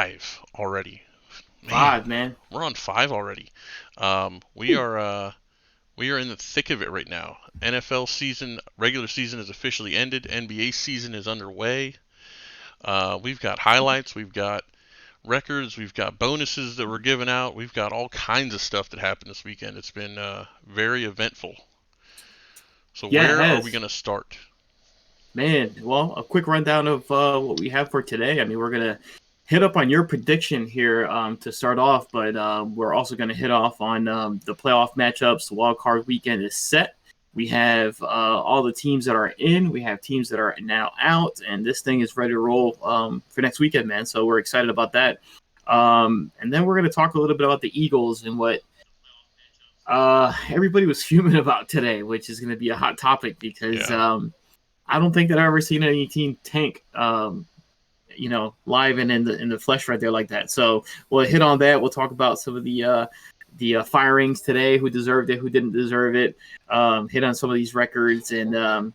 five already. Man, Five, man. we're on five already. We are in the thick of it right now. NFL season, regular season has officially ended. NBA season is underway. We've got highlights. We've got records. We've got bonuses that we're giving out. We've got all kinds of stuff that happened this weekend. It's been very eventful. So Yeah, it where are we has. going to start? Man, well, a quick rundown of what we have for today. I mean, we're going to hit up on your prediction here to start off, but we're also going to hit off on the playoff matchups. The wild card weekend is set. We have all the teams that are in. We have teams that are now out, and this thing is ready to roll for next weekend, man. So we're excited about that. And then we're going to talk a little bit about the Eagles and what everybody was fuming about today, which is going to be a hot topic because Yeah. I don't think that I've ever seen any team tank, live and in the flesh right there like that. So we'll hit on that. We'll talk about some of the firings today, who deserved it, who didn't deserve it. Hit on some of these records and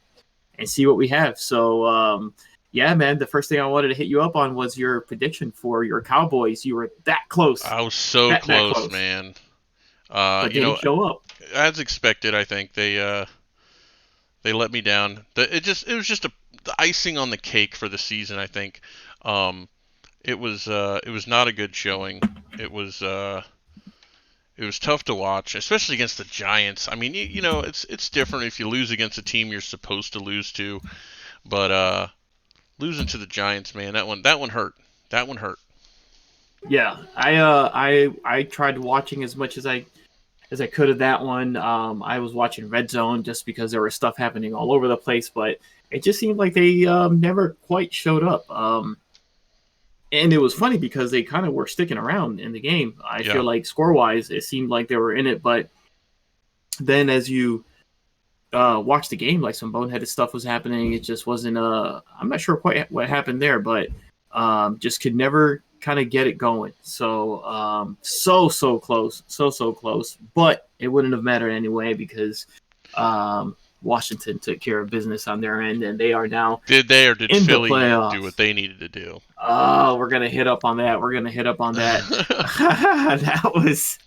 see what we have. So yeah, man. The first thing I wanted to hit you up on was your prediction for your Cowboys. You were that close, I was so that close, close, man. but You didn't know, show up. as expected, I think they let me down. It was just the icing on the cake for the season. I think um, it was not a good showing. It was uh, it was tough to watch, especially against the Giants. I mean, it's different if you lose against a team you're supposed to lose to, but losing to the Giants, man, that one hurt. That one hurt. Yeah, I tried watching as much as I could of that one. I was watching Red Zone just because there was stuff happening all over the place, but it just seemed like they never quite showed up. And it was funny because they kind of were sticking around in the game. I Yeah. feel like score wise, it seemed like they were in it, but then as you watch the game, like some boneheaded stuff was happening. It just wasn't. I'm not sure quite what happened there, but just could never kind of get it going. So so close, so close, but it wouldn't have mattered anyway because Washington took care of business on their end, and they are now Did they or did in the Philly do what playoffs. they needed to do? Oh, we're gonna hit up on that. We're gonna hit up on that. That was.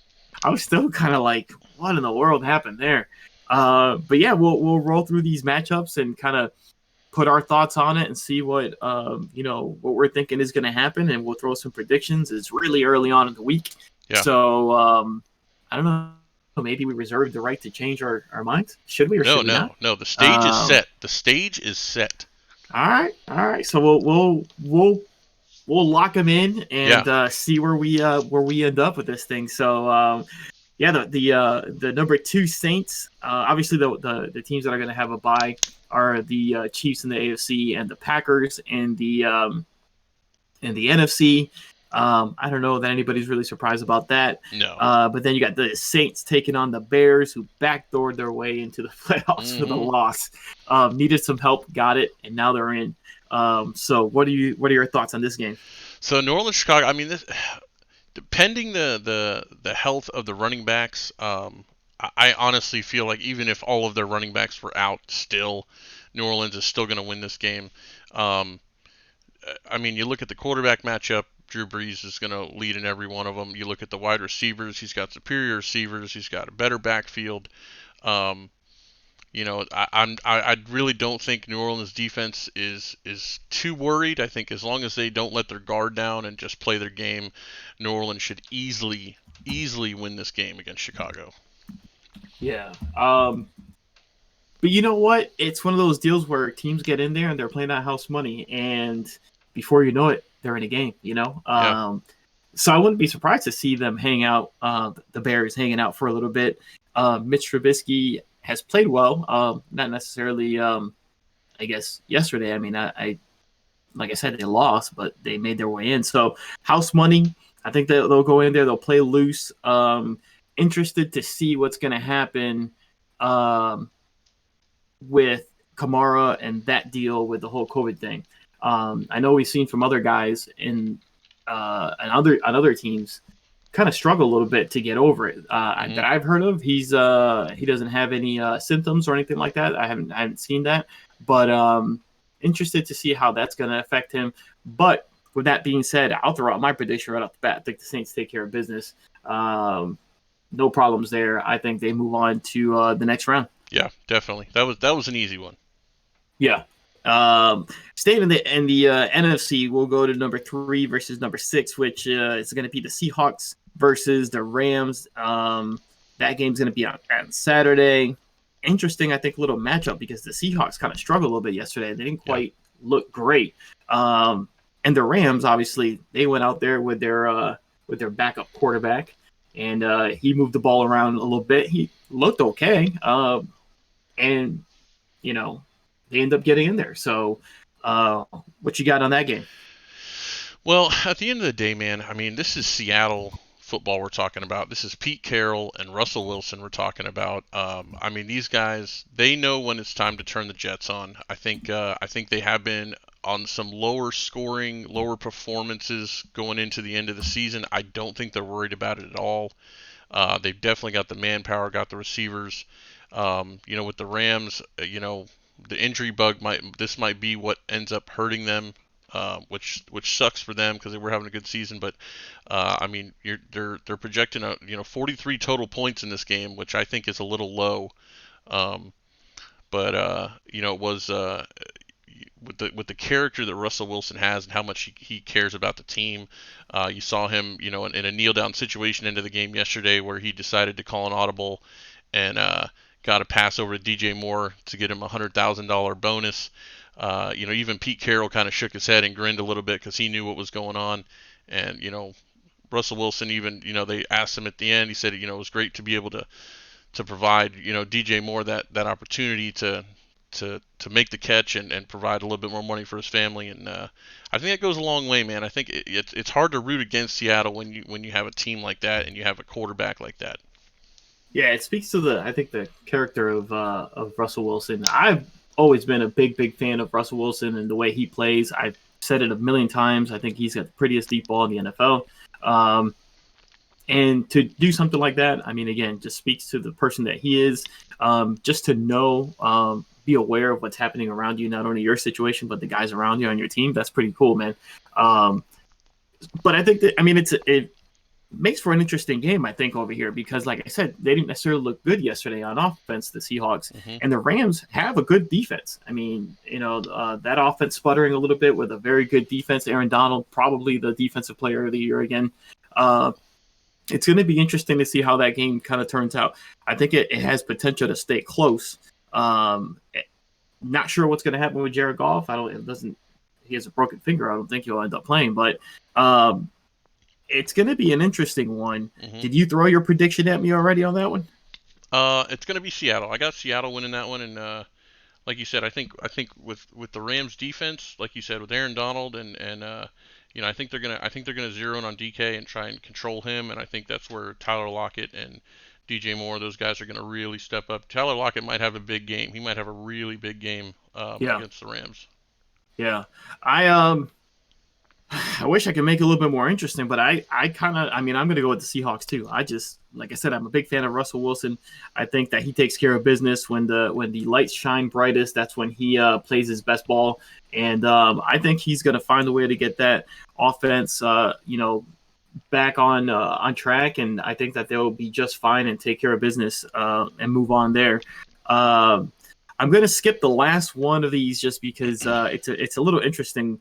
I was still kind of like, what in the world happened there? But yeah, we'll roll through these matchups and kind of put our thoughts on it and see what we're thinking is going to happen, and we'll throw some predictions. It's really early on in the week, Yeah. so I don't know. Maybe we reserve the right to change our minds. Should we or No, should we not? no, no. The stage is Um, set. The stage is set. all right. So we'll lock them in Yeah. and see where we end up with this thing. So yeah, the number two Saints. Obviously, the teams that are going to have a bye are the Chiefs in the AFC and the Packers in the NFC. I don't know that anybody's really surprised about that. No. But then you got the Saints taking on the Bears, who backdoored their way into the playoffs with a Hmm. loss. Needed some help, got it, and now they're in. So what are your thoughts on this game? So New Orleans, Chicago. I mean, depending the health of the running backs, I honestly feel like even if all of their running backs were out, still New Orleans is still going to win this game. Um, I mean, you look at the quarterback matchup. Drew Brees is going to lead in every one of them. You look at the wide receivers. He's got superior receivers. He's got a better backfield. Um, I really don't think New Orleans defense is too worried. I think as long as they don't let their guard down and just play their game, New Orleans should easily win this game against Chicago. Yeah. But you know what? It's one of those deals where teams get in there and they're playing that house money, and before you know it, they're in a game. Yeah. So I wouldn't be surprised to see them hang out. The Bears hanging out for a little bit. Mitch Trubisky has played well. Not necessarily. I guess yesterday. I mean, I like I said, they lost, but they made their way in. So house money. I think they'll go in there. They'll play loose. Interested to see what's going to happen. Um, with Kamara and that deal with the whole COVID thing. I know we've seen from other guys and other teams kind of struggle a little bit to get over it. Hmm. That I've heard of, he doesn't have any symptoms or anything like that. I haven't seen that, but interested to see how that's going to affect him. But with that being said, I'll throw out my prediction right off the bat. I think the Saints take care of business. No problems there. I think they move on to the next round. Yeah, definitely. That was an easy one. Yeah. Staying in the NFC, we'll go to number 3 versus number 6, which is going to be the Seahawks versus the Rams. That game's going to be on Saturday. Interesting, I think, little matchup because the Seahawks kind of struggled a little bit yesterday. They didn't quite look great. And the Rams, obviously, they went out there with their backup quarterback, and he moved the ball around a little bit. He looked okay, and you know, they end up getting in there. So, what you got on that game? Well, at the end of the day, man, I mean, this is Seattle football we're talking about. This is Pete Carroll and Russell Wilson we're talking about. I mean, these guys, they know when it's time to turn the Jets on. I think they have been on some lower scoring, lower performances going into the end of the season. I don't think they're worried about it at all. They've definitely got the manpower, got the receivers. With the Rams, the injury bug might be what ends up hurting them, which sucks for them because they were having a good season. But I mean, they're projecting 43 total points in this game, which I think is a little low. But it was with the character that Russell Wilson has and how much he cares about the team. You saw him, in a kneel down situation into the game yesterday where he decided to call an audible and got a pass over to DJ Moore to get him a $100,000 bonus. Even Pete Carroll kind of shook his head and grinned a little bit because he knew what was going on. And, Russell Wilson even, they asked him at the end, he said, it was great to be able to provide, DJ Moore that opportunity to make the catch and provide a little bit more money for his family. And I think that goes a long way, man. I think it's hard to root against Seattle when you have a team like that and you have a quarterback like that. Yeah, it speaks to the character of Russell Wilson. I've always been a big fan of Russell Wilson and the way he plays. I've said it a million times. I think he's got the prettiest deep ball in the NFL. And to do something like that, I mean, again, just speaks to the person that he is. Just to know, be aware of what's happening around you, not only your situation, but the guys around you on your team. That's pretty cool, man. But I think that, I mean, it makes for an interesting game, I think, over here because, like I said, they didn't necessarily look good yesterday on offense, the Seahawks, and the Rams have a good defense. I mean, that offense sputtering a little bit with a very good defense. Aaron Donald, probably the defensive player of the year again. It's going to be interesting to see how that game kind of turns out. I think it has potential to stay close. Not sure what's going to happen with Jared Goff. He has a broken finger. I don't think he'll end up playing, but it's going to be an interesting one. Did you throw your prediction at me already on that one? It's going to be Seattle. I got Seattle winning that one, and like you said, I think with the Rams defense, like you said, with Aaron Donald and I think they're gonna zero in on DK and try and control him, and I think that's where Tyler Lockett and DJ Moore, those guys are gonna really step up. Tyler Lockett might have a big game. He might have a really big game against the Rams. Yeah, I wish I could make it a little bit more interesting, but I'm going to go with the Seahawks too. Like I said, I'm a big fan of Russell Wilson. I think that he takes care of business when the lights shine brightest. That's when he plays his best ball, and I think he's going to find a way to get that offense, back on track. And I think that they'll be just fine and take care of business and move on there. I'm going to skip the last one of these just because it's a little interesting.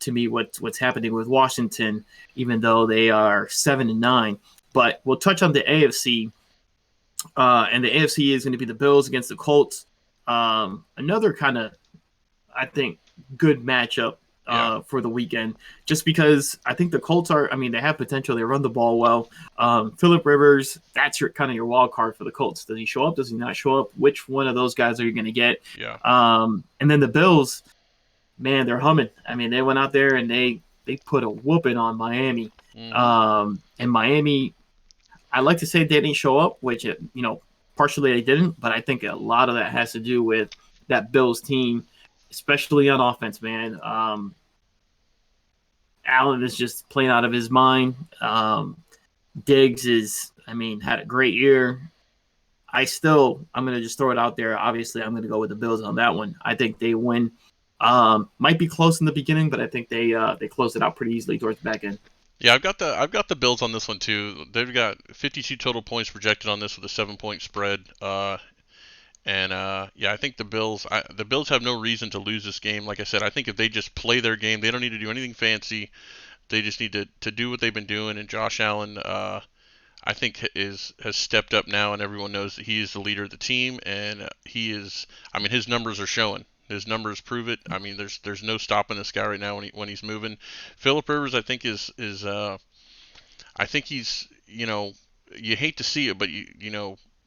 To me, what's happening with Washington, even though they are 7-9. But we'll touch on the AFC, and the AFC is going to be the Bills against the Colts. Another kind of, I think, good matchup for the weekend, just because I think the Colts they have potential. They run the ball well. Phillip Rivers, that's your wild card for the Colts. Does he show up? Does he not show up? Which one of those guys are you going to get? Yeah. And then the Bills. Man, they're humming. I mean, they went out there and they put a whooping on Miami. And Miami, I like to say they didn't show up, which, partially they didn't. But I think a lot of that has to do with that Bills team, especially on offense, man. Allen is just playing out of his mind. Diggs had a great year. I'm going to just throw it out there. Obviously, I'm going to go with the Bills on that one. I think they win. Might be close in the beginning, but I think they closed it out pretty easily towards the back end. Yeah, I've got the Bills on this one too. They've got 52 total points projected on this with a 7 point spread. And yeah, I think the Bills have no reason to lose this game. Like I said, I think if they just play their game, they don't need to do anything fancy. They just need to do what they've been doing. And Josh Allen, I think has stepped up now, and everyone knows that he is the leader of the team, and he is. I mean, his numbers are showing. His numbers prove it. I mean, there's no stopping this guy right now when he's moving. Philip Rivers, I think is I think he's you hate to see it, but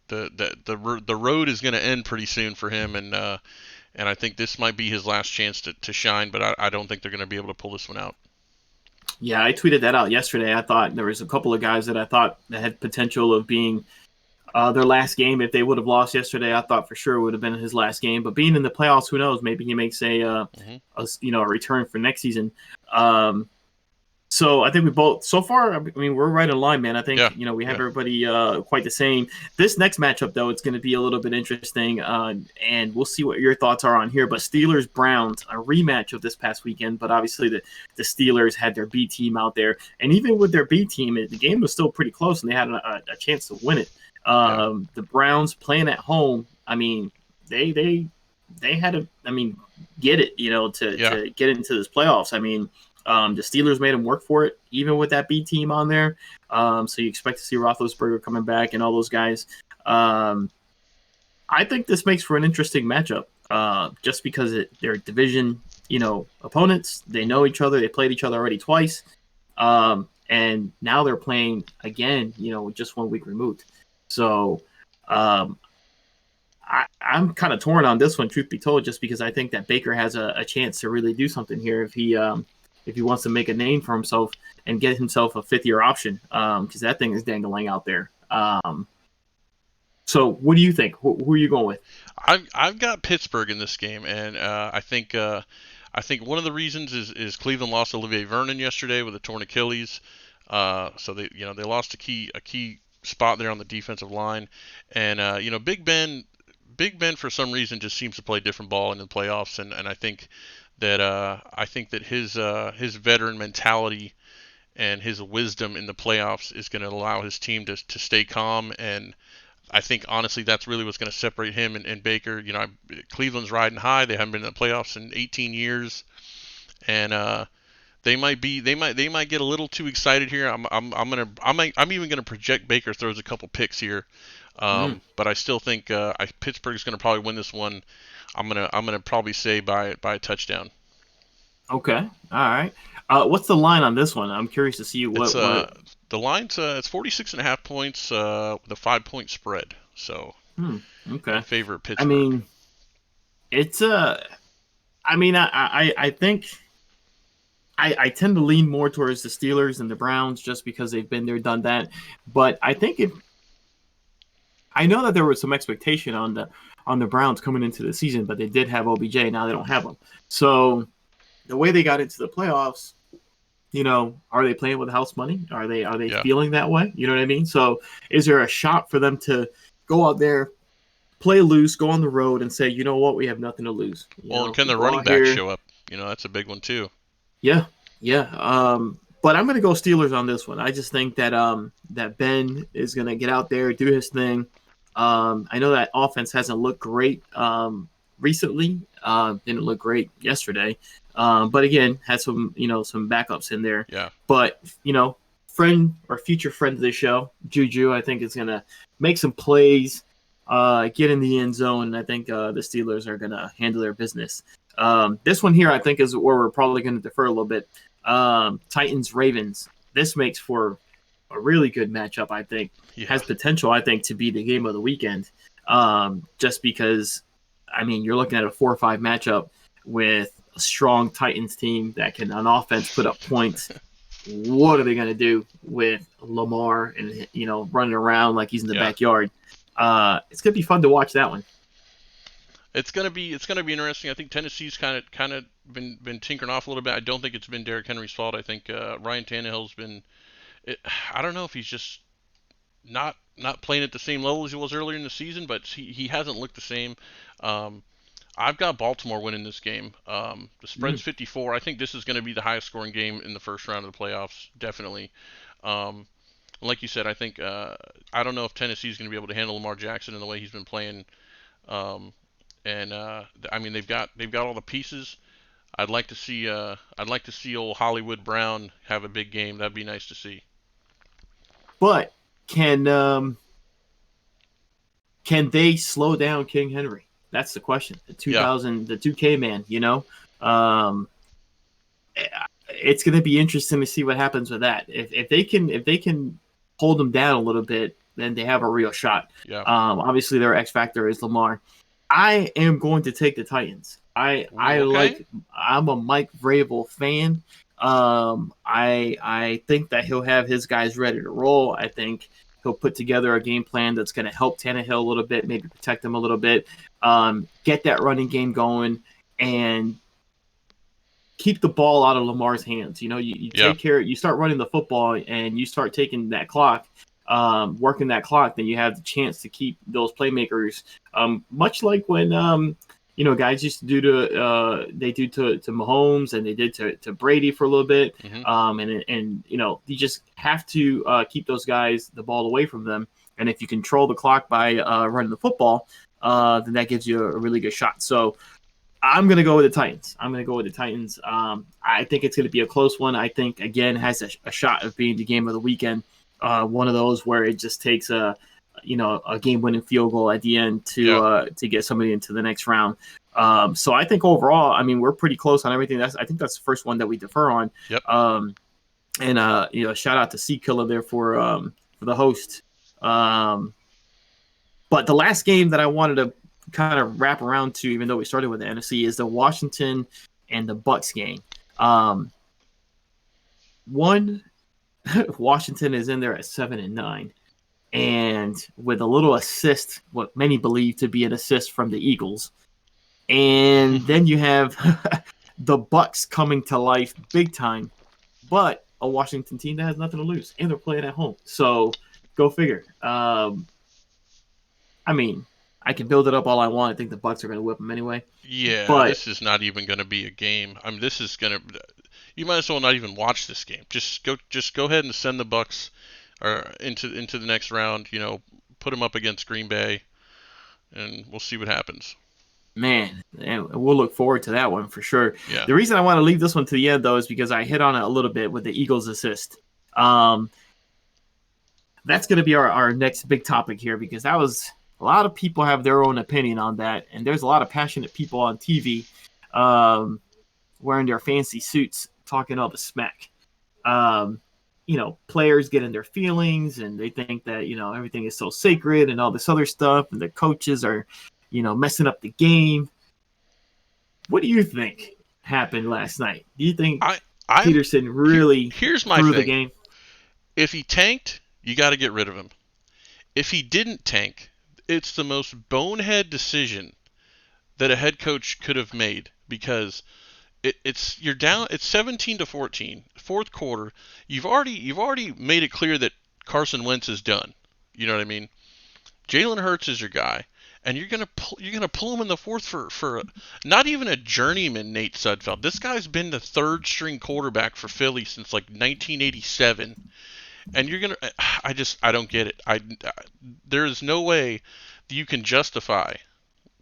the road is going to end pretty soon for him, and I think this might be his last chance to shine, but I don't think they're going to be able to pull this one out. Yeah, I tweeted that out yesterday. I thought there was a couple of guys that I thought that had potential of being their last game. If they would have lost yesterday, I thought for sure it would have been his last game. But being in the playoffs, who knows? Maybe he makes a return for next season. So I think we both so far. I mean, we're right in line, man. I think Yeah, we have yeah, everybody quite the same. This next matchup, though, it's going to be a little bit interesting, and we'll see what your thoughts are on here. But Steelers Browns, a rematch of this past weekend, but obviously the Steelers had their B team out there, and even with their B team, the game was still pretty close, and they had a chance to win it. yeah, The Browns playing at home. I mean, they had to. I mean, get it, yeah. to get into this playoffs. I mean. The Steelers made him work for it, even with that B team on there. So you expect to see Roethlisberger coming back and all those guys. I think this makes for an interesting matchup, just because they're division, opponents. They know each other. They played each other already twice, and now they're playing again. Just 1 week removed. So I'm kind of torn on this one, truth be told, just because I think that Baker has a chance to really do something here if he wants to make a name for himself and get himself a fifth-year option, because that thing is dangling out there. So what do you think? Who are you going with? I've got Pittsburgh in this game, and I think one of the reasons is Cleveland lost Olivier Vernon yesterday with a torn Achilles. So they lost a key spot there on the defensive line, and Big Ben for some reason just seems to play different ball in the playoffs, and I think that his veteran mentality and his wisdom in the playoffs is going to allow his team to stay calm. And I think honestly that's really what's going to separate him and Baker. Cleveland's riding high. They haven't been in the playoffs in 18 years, and they might get a little too excited here. I'm even gonna project Baker throws a couple picks here, Mm, but I still think Pittsburgh's gonna probably win this one. I'm gonna probably say by a touchdown. okay, all right. What's the line on this one? I'm curious to see It's what. the line's it's 46.5 points with a 5 point spread, so Hmm, in okay. favor of I Pittsburgh. mean, it's I mean, I think I tend to lean more towards the Steelers and the Browns just because they've been there, done that. But I think I know that there was some expectation on the Browns coming into the season, but they did have OBJ. Now they don't have him. So the way they got into the playoffs, are they playing with house money? Are they Yeah. feeling that way? You know what I mean? So is there a shot for them to go out there, play loose, go on the road, and say, you know what, we have nothing to lose. Well, and can We the go running out back here. show up? That's a big one too. Yeah, yeah. But I'm gonna go Steelers on this one. I just think that Ben is gonna get out there, do his thing. I know that offense hasn't looked great recently. Didn't look great yesterday. But again, had some backups in there. Yeah. But friend or future friend of the show, Juju, I think is gonna make some plays, get in the end zone. And I think the Steelers are gonna handle their business. This one here, I think, is where we're probably going to defer a little bit. Titans Ravens. This makes for a really good matchup. I think Yeah. has potential. I think to be the game of the weekend. Just because, I mean, you're looking at a 4-5 matchup with a strong Titans team that can on offense put up points. What are they going to do with Lamar and running around like he's in the Yeah. backyard? It's going to be fun to watch that one. It's gonna be interesting. I think Tennessee's kind of been tinkering off a little bit. I don't think it's been Derrick Henry's fault. I think Ryan Tannehill's been. I don't know if he's just not playing at the same level as he was earlier in the season, but he hasn't looked the same. Um, I've got Baltimore winning this game. The spread's Mm. 54. I think this is going to be the highest scoring game in the first round of the playoffs, definitely. Um, like you said, I think I don't know if Tennessee's going to be able to handle Lamar Jackson in the way he's been playing. Um, and I mean they've got all the pieces. I'd like to see old Hollywood Brown have a big game. That'd be nice to see. But can can they slow down King Henry? That's the question. The Yeah, 2000, the 2K man. Um, it's going to be interesting to see what happens with that. If they can hold them down a little bit, then they have a real shot. yeah. Obviously, their X factor is Lamar. I am going to take the Titans. Ooh, okay. I'm a Mike Vrabel fan. I think that he'll have his guys ready to roll. I think he'll put together a game plan that's going to help Tannehill a little bit, maybe protect him a little bit, get that running game going, and keep the ball out of Lamar's hands. You Yeah, take care, you start running the football, and you start taking that clock, working that clock. Then you have the chance to keep those playmakers, much like when guys used to do to Mahomes, and they did to Brady for a little bit. hmm And you just have to keep those guys the ball away from them. And if you control the clock by running the football, then that gives you a really good shot. So I'm going to go with the Titans. I think it's going to be a close one. I think, again, has a shot of being the game of the weekend. One of those where it just takes a game-winning field goal at the end yeah. to get somebody into the next round. So I think overall, I mean, we're pretty close on everything. I think that's the first one that we defer on. Yep. And shout out to C Killer there for the host. But the last game that I wanted to kind of wrap around to, even though we started with the NFC, is the Washington and the Bucks game. One, Washington is in there at 7-9, and with a little assist, what many believe to be an assist from the Eagles, and then you have the Bucks coming to life big time, but a Washington team that has nothing to lose, and they're playing at home. So go figure. I mean, I can build it up all I want. I think the Bucks are going to whip them anyway. Yeah, But this is not even going to be a game. I mean, this is going to. You might as well not even watch this game. Just go ahead and send the Bucks into the next round. Put them up against Green Bay, and we'll see what happens. man, and we'll look forward to that one for sure. Yeah, The reason I want to leave this one to the end, though, is because I hit on it a little bit with the Eagles assist. Um, that's going to be our next big topic here, because that was a lot of people have their own opinion on that, and there's a lot of passionate people on TV wearing their fancy suits talking all the smack. Um, players get in their feelings, and they think that everything is so sacred and all this other stuff, and the coaches are messing up the game. What do you think happened last night? Do you think I'm. Peterson really Here's my threw the thing. game? If he tanked, you got to get rid of him. If he didn't tank, it's the most bonehead decision that a head coach could have made, because you're down. It's 17-14, fourth quarter. You've already made it clear that Carson Wentz is done. You know what I mean? Jalen Hurts is your guy, and you're gonna pull him in the fourth for not even a journeyman Nate Sudfeld. This guy's been the third string quarterback for Philly since like 1987, and you're gonna. I don't get it. There is no way that you can justify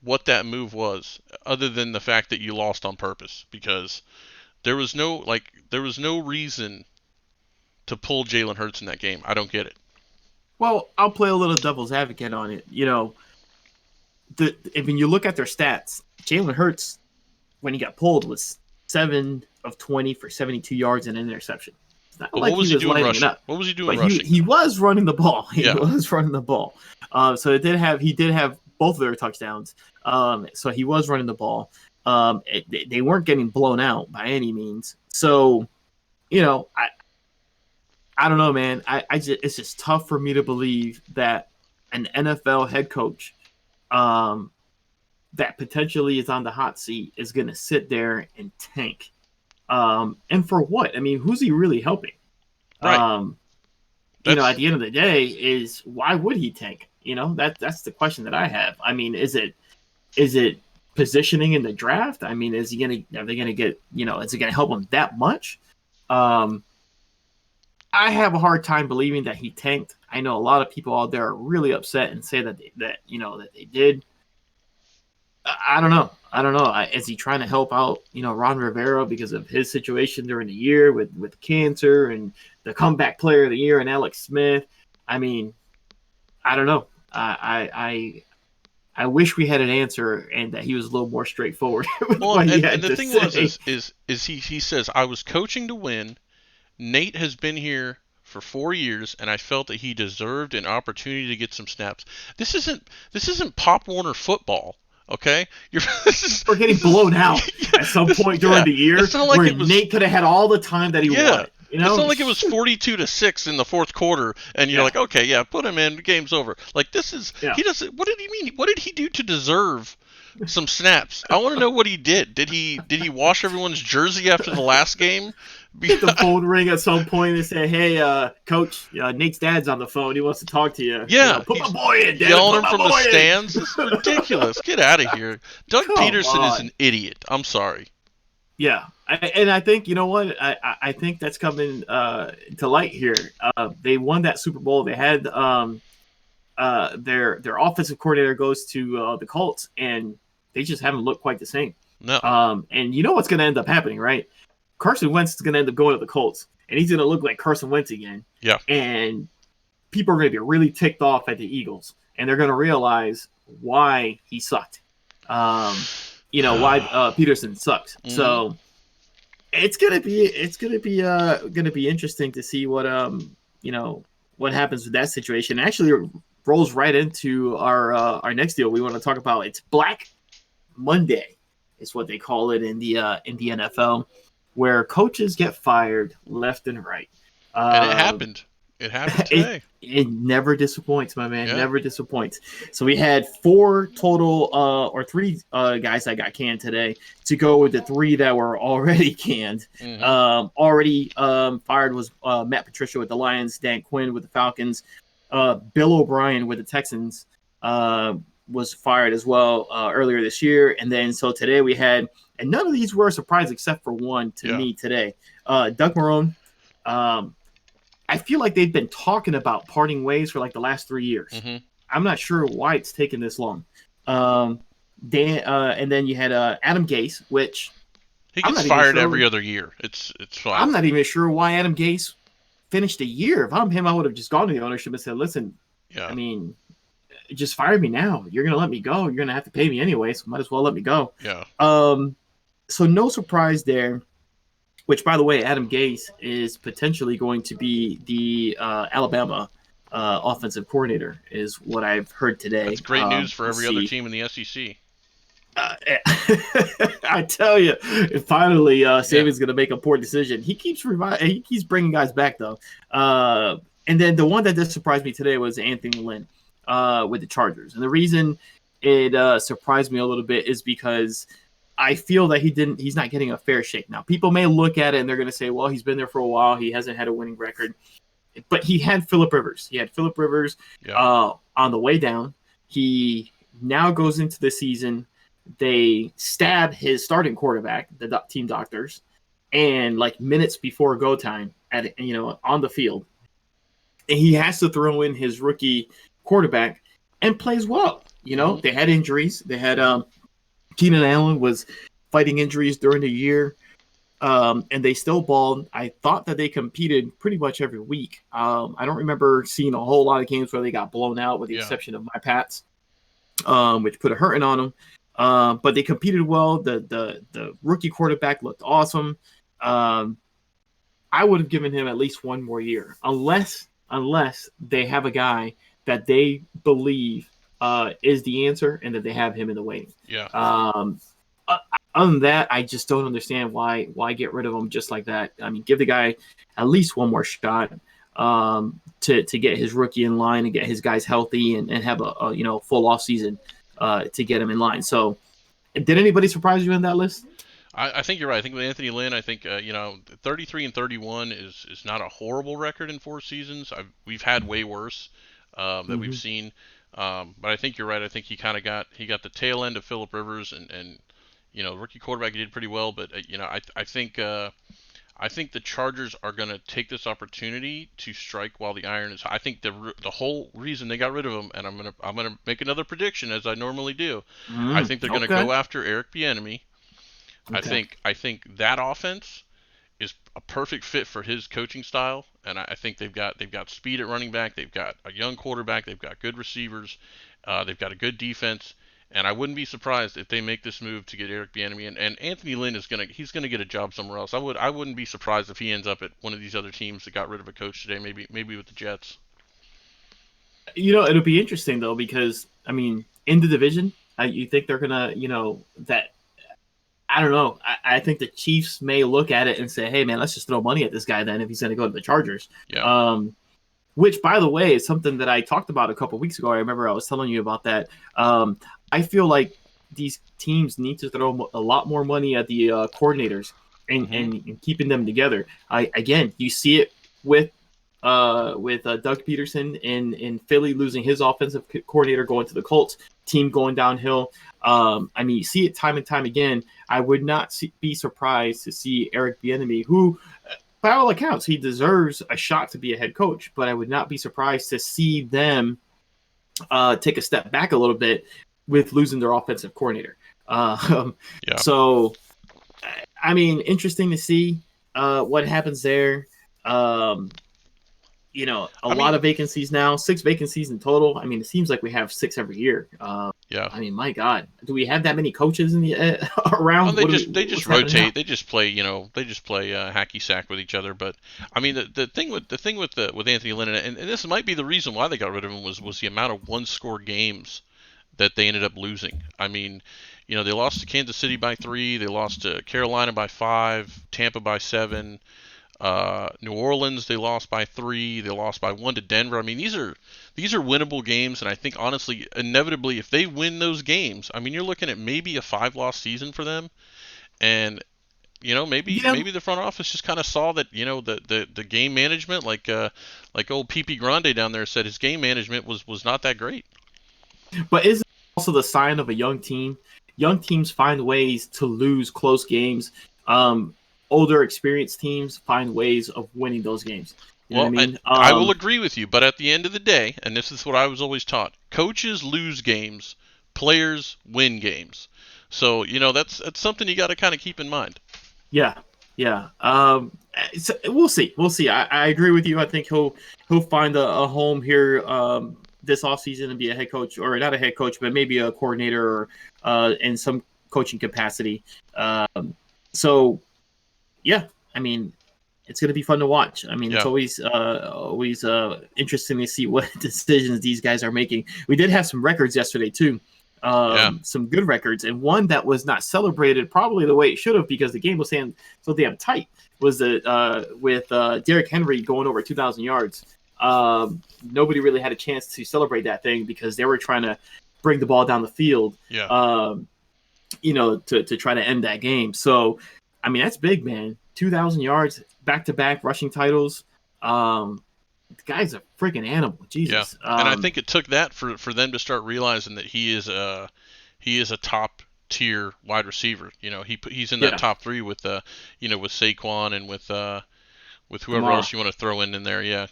what that move was, other than the fact that you lost on purpose, because there was no reason to pull Jalen Hurts in that game. I don't get it. Well, I'll play a little devil's advocate on it. When you look at their stats, Jalen Hurts, when he got pulled, was 7 of 20 for 72 yards and an interception. It's not But like what was he doing lighting it rushing? up. What was he doing But rushing? he was running the ball. He Yeah. was running the ball. So he did have both of their touchdowns. So he was running the ball. They weren't getting blown out by any means. So, I don't know, man. It's just tough for me to believe that an NFL head coach that potentially is on the hot seat is going to sit there and tank. And for what? I mean, who's he really helping? Right. At the end of the day, why would he tank? That's the question that I have. I mean, is it positioning in the draft? I mean, is he gonna? Are they gonna get? Is it gonna help him that much? Um, I have a hard time believing that he tanked. I know a lot of people out there are really upset and say that that they did. I don't know. I don't know. Is he trying to help out, Ron Rivera because of his situation during the year with cancer and the comeback player of the year and Alex Smith? I mean, I don't know. I wish we had an answer and that he was a little more straightforward with Well, what he and had the to thing was say. is he says I was coaching to win. Nate has been here for 4 years, and I felt that he deserved an opportunity to get some snaps. This isn't Pop Warner football, okay? We're getting this is blown out at some point during the year It's not like where it was. Nate could have had all the time that he Yeah. wanted. It's not like it was 42-6 in the fourth quarter, and you're Yeah, like, okay, yeah, put him in, game's over. Like this is yeah. he doesn't. What did he mean? What did he do to deserve some snaps? I want to know what he did. Did he wash everyone's jersey after the last game? Get the phone ring at some point and say, "Hey, coach, Nate's dad's on the phone. He wants to talk to you. Yeah, Put my he's boy in, Dad. yelling Put him my from the boy in." stands. This is ridiculous. Get out of here. Doug Come Peterson is on. an idiot. I'm sorry. Yeah, and I think you know what I think that's coming to light here. They won that Super Bowl. They had their offensive coordinator goes to the Colts, and they just haven't looked quite the same. No. And you know what's going to end up happening, right? Carson Wentz is going to end up going to the Colts, and he's going to look like Carson Wentz again. Yeah. And people are going to be really ticked off at the Eagles, and they're going to realize why he sucked. Why Peterson sucks. Mhm. So it's gonna be interesting to see what what happens with that situation. It actually rolls right into our next deal we want to talk about. It's Black Monday, is what they call it in the NFL, where coaches get fired left and right. And it happened. It happened today. It never disappoints, my man. Yeah. Never disappoints. So we had 4 total, or 3 guys that got canned today to go with the 3 that were already canned. Mhm. Already fired was Matt Patricia with the Lions, Dan Quinn with the Falcons, Bill O'Brien with the Texans was fired as well earlier this year. And then so today we had, and none of these were a surprise except for one to me today. Doug Marrone. I feel like they've been talking about parting ways for like the last 3 years. Mhm. I'm not sure why it's taken this long. And then you had Adam Gase, which He I'm gets not even fired sure- every other year. It's fine. I'm not even sure why Adam Gase finished a year. If I'm him, I would have just gone to the ownership and said, "Listen, Yeah. I mean, just fire me now. You're gonna let me go. You're gonna have to pay me anyway, so might as well let me go." Yeah. So no surprise there. Which, by the way, Adam Gase is potentially going to be the Alabama offensive coordinator, is what I've heard today. That's great news for we'll every other see. team in the SEC. I tell you, finally, Saban's going to make a poor decision. He keeps bringing guys back though. And then the one that did surprise me today was Anthony Lynn with the Chargers, and the reason it surprised me a little bit is because I feel that he's not getting a fair shake. Now, people may look at it and they're going to say, well, he's been there for a while. He hasn't had a winning record. But he had Phillip Rivers. On the way down. He now goes into the season. They stab his starting quarterback, the team doctors, and like minutes before go time on the field. And he has to throw in his rookie quarterback and plays well. They had injuries. They had Keenan Allen was fighting injuries during the year, and they still balled. I thought that they competed pretty much every week. I don't remember seeing a whole lot of games where they got blown out, with the exception of my Pats, which put a hurting on them. But they competed well. The rookie quarterback looked awesome. I would have given him at least one more year, unless they have a guy that they believe is the answer, and that they have him in the waiting. Yeah. Other than that, I just don't understand why get rid of him just like that. I mean, give the guy at least one more shot to get his rookie in line and get his guys healthy and have a full off season to get him in line. So, did anybody surprise you in that list? I think you're right. I think with Anthony Lynn, I think 33-31 is not a horrible record in 4 seasons. We've had way worse that we've seen. But I think you're right. I think he got the tail end of Phillip Rivers, and rookie quarterback, he did pretty well. But I think the Chargers are going to take this opportunity to strike while the iron is hot. I think the whole reason they got rid of him, and I'm gonna make another prediction as I normally do. I think they're going to Okay. go after Eric Bieniemy. Okay. I think that offense is a perfect fit for his coaching style, and I think they've got speed at running back, they've got a young quarterback, they've got good receivers, they've got a good defense, and I wouldn't be surprised if they make this move to get Eric Bieniemy, and Anthony Lynn he's gonna get a job somewhere else. I wouldn't be surprised if he ends up at one of these other teams that got rid of a coach today, maybe with the Jets. It'll be interesting though because I mean, in the division, you think they're gonna, that I don't know. I think the Chiefs may look at it and say, "Hey, man, let's just throw money at this guy then if he's going to go to the Chargers." Yeah. Which, by the way, is something that I talked about a couple of weeks ago. I remember I was telling you about that. I feel like these teams need to throw a lot more money at the coordinators and keeping them together. Again, you see it with Doug Peterson in Philly losing his offensive coordinator, going to the Colts, team going downhill. I mean, you see it time and time again. I would not be surprised to see Eric Bieniemy, who, by all accounts, he deserves a shot to be a head coach, but I would not be surprised to see them take a step back a little bit with losing their offensive coordinator. Yeah. So, I mean, interesting to see what happens there. A lot of vacancies now, 6 vacancies in total. I mean, it seems like we have 6 every year. Yeah. I mean, my God, do we have that many coaches in the around? Well, they just rotate. They just play, hacky sack with each other. But I mean, the thing with Anthony Lynn, and this might be the reason why they got rid of him was the amount of one-score games that they ended up losing. I mean, they lost to Kansas City by 3, they lost to Carolina by 5, Tampa by 7. New Orleans, they lost by 3. They lost by 1 to Denver. I mean, these are winnable games, and I think honestly, inevitably, if they win those games, I mean, you're looking at maybe a 5-loss season for them, and maybe the front office just kind of saw that the game management, like old PP Grande down there said, his game management was not that great. But is it also the sign of a young team? Young teams find ways to lose close games. Older, experienced teams find ways of winning those games. You know what I mean? I will agree with you, but at the end of the day, and this is what I was always taught, coaches lose games, players win games. So, that's something you got to kind of keep in mind. Yeah. So we'll see. I agree with you. I think he'll find a home here this offseason and be a head coach, or not a head coach, but maybe a coordinator or in some coaching capacity. So, yeah, I mean, it's going to be fun to watch. I mean, It's always interesting to see what decisions these guys are making. We did have some records yesterday, too. Some good records, and one that was not celebrated probably the way it should have because the game was so damn tight was with Derrick Henry going over 2,000 yards. Nobody really had a chance to celebrate that thing because they were trying to bring the ball down the field, to try to end that game. So, I mean, that's big, man. 2,000 yards, back-to-back rushing titles. The guy's a freaking animal. Jesus. Yeah. And I think it took that for them to start realizing that he is a top tier wide receiver. He's in that top 3 with with Saquon and with whoever else you want to throw in there. Yeah.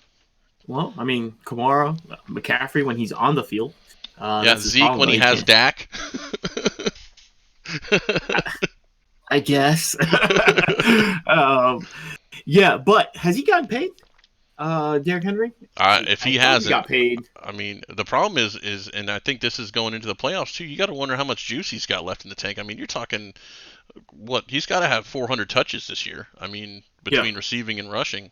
Well, I mean, Kamara, McCaffrey when he's on the field. Zeke when he has Dak. I guess. But has he gotten paid? Derrick Henry? If he hasn't, he got paid. I mean, the problem is, and I think this is going into the playoffs too. You got to wonder how much juice he's got left in the tank. I mean, you're talking he's got to have 400 touches this year. I mean, between receiving and rushing.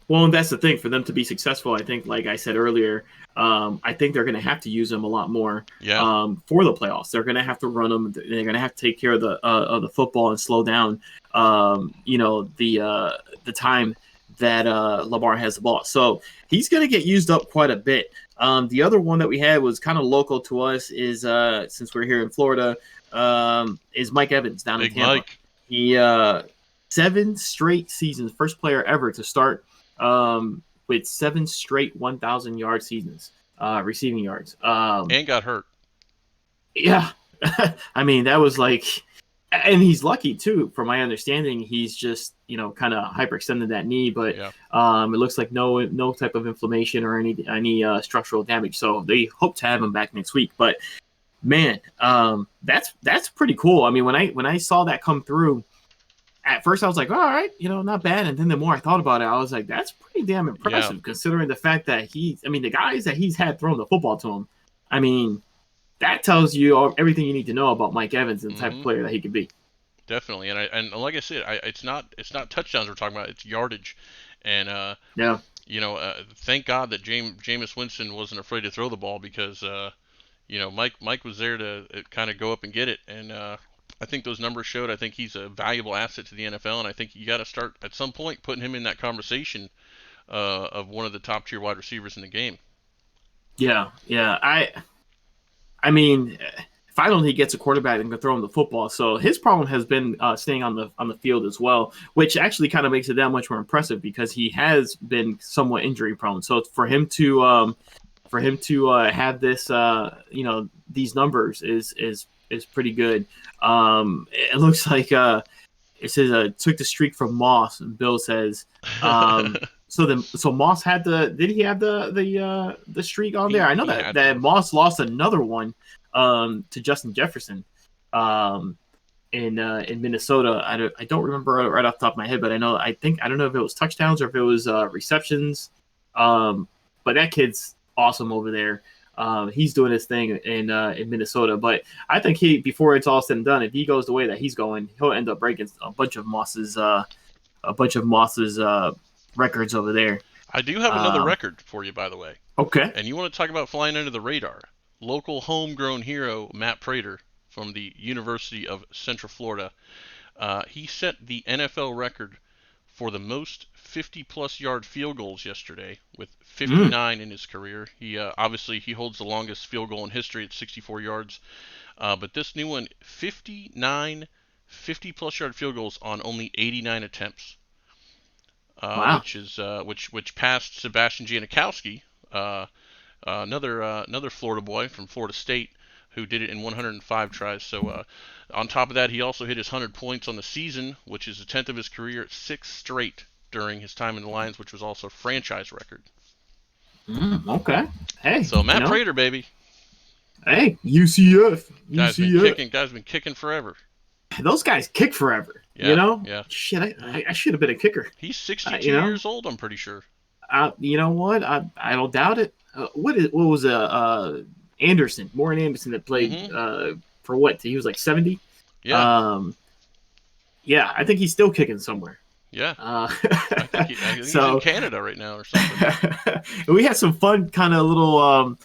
Well, and that's the thing for them to be successful. I think, like I said earlier, I think they're going to have to use him a lot more for the playoffs. They're going to have to run them. They're going to have to take care of the football and slow down, the time that Lamar has the ball. So he's going to get used up quite a bit. The other one that we had was kind of local to us is since we're here in Florida, is Mike Evans down in Tampa. Mike. He 7 straight seasons, first player ever to start with 7 straight 1,000-yard seasons. receiving yards. And got hurt. Yeah, I mean that was like, and he's lucky too. From my understanding, he's just kind of hyperextended that knee, but Yeah. it looks like no type of inflammation or any structural damage. So they hope to have him back next week. But man, that's pretty cool. I mean, when I saw that come through, at first I was like, all right, not bad. And then the more I thought about it, I was like, that's pretty damn impressive considering the fact that the guys that he's had thrown the football to him. I mean, that tells you everything you need to know about Mike Evans and the type of player that he could be. Definitely, and like I said, it's not touchdowns we're talking about; it's yardage, and yeah, thank God that Jameis Winston wasn't afraid to throw the ball because Mike was there to kind of go up and get it, and I think those numbers showed. I think he's a valuable asset to the NFL, and I think you got to start at some point putting him in that conversation of one of the top tier wide receivers in the game. Yeah. I mean, finally he gets a quarterback and can throw him the football. So his problem has been staying on the field as well, which actually kind of makes it that much more impressive because he has been somewhat injury prone. So for him to have this these numbers is pretty good. It looks like it says took the streak from Moss, and Bill says. So Moss had did he have the streak on there? I know that Moss lost another one to Justin Jefferson in Minnesota. I don't remember right off the top of my head, but I don't know if it was touchdowns or if it was receptions. But that kid's awesome over there. He's doing his thing in Minnesota, but I think before it's all said and done, if he goes the way that he's going, he'll end up breaking a bunch of Moss's records over there. I do have another record for you, by the way. Okay. And you want to talk about flying under the radar? Local homegrown hero Matt Prater from the University of Central Florida. He set the NFL record for the most 50-plus yard field goals yesterday with 59 in his career. He obviously he holds the longest field goal in history at 64 yards. But this new one, 59 50-plus yard field goals on only 89 attempts. Wow. Which is which passed Sebastian Janikowski, another Florida boy from Florida State, who did it in 105 tries. So on top of that, he also hit his 100 points on the season, which is the 10th of his career, 6 straight during his time in the Lions, which was also a franchise record. Okay. Hey. So Matt Prater, baby. Hey, UCF. Guy's been kicking forever. Those guys kick forever. Yeah, Yeah. Shit, I should have been a kicker. He's 62 years old, I'm pretty sure. You know what? I don't doubt it. What was Anderson, Morgan Anderson, that played for what? He was like 70. Yeah. Yeah, I think he's still kicking somewhere. Yeah. I think he's in Canada right now or something. We had some fun kind of little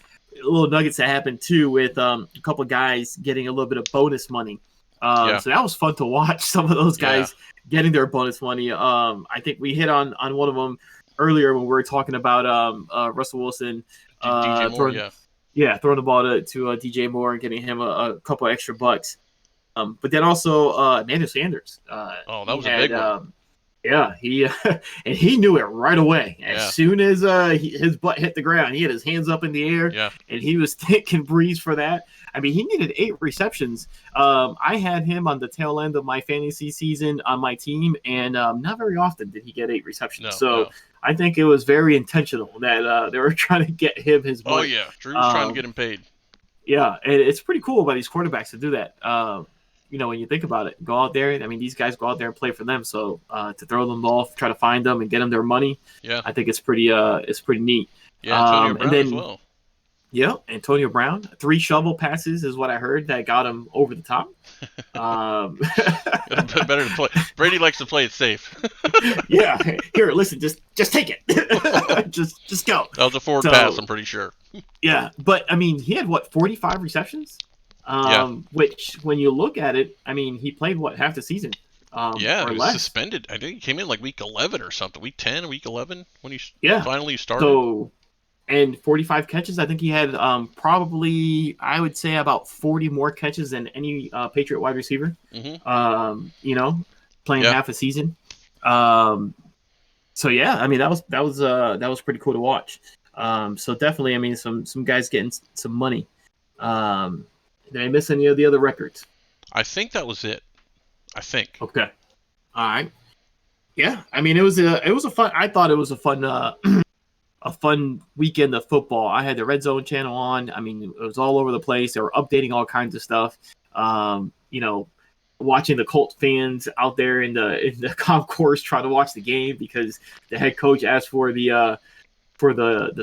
nuggets that happened too with a couple guys getting a little bit of bonus money. So that was fun to watch some of those guys getting their bonus money. I think we hit on one of them earlier when we were talking about Russell Wilson DJ Moore, throwing the ball to DJ Moore and getting him a couple extra bucks. But then also Emmanuel Sanders. That was a big one. He knew it right away. As soon as his butt hit the ground, he had his hands up in the air, and he was thanking Breeze for that. I mean, he needed 8 receptions. I had him on the tail end of my fantasy season on my team, and not very often did he get 8 receptions. No. I think it was very intentional that they were trying to get him his money. Oh, yeah. Drew was trying to get him paid. Yeah, and it's pretty cool by these quarterbacks to do that. When you think about it, go out there. I mean, these guys go out there and play for them. So to throw them the ball, try to find them and get them their money, I think it's pretty neat. Yeah, Antonio Brown as well. Yeah, Antonio Brown. 3 shovel passes is what I heard that got him over the top. Better to play. Brady likes to play it safe. Yeah. Here, listen, just take it. just go. That was a forward pass, I'm pretty sure. Yeah, but I mean, he had 45 receptions? Which, when you look at it, I mean, he played half the season. He was suspended. I think he came in like week 11 or something. Week 10, week 11 when he finally started. So, and 45 catches. I think he had probably, I would say, about 40 more catches than any Patriot wide receiver. Mm-hmm. Playing half a season. So yeah, I mean that was pretty cool to watch. So definitely, I mean, some guys getting some money. Did I miss any of the other records? I think that was it. I think. Okay. All right. Yeah. I mean, it was a fun. I thought it was a fun a fun weekend of football. I had the Red Zone channel on. I mean, it was all over the place. They were updating all kinds of stuff. You know, watching the Colt fans out there in the concourse trying to watch the game because the head coach asked for the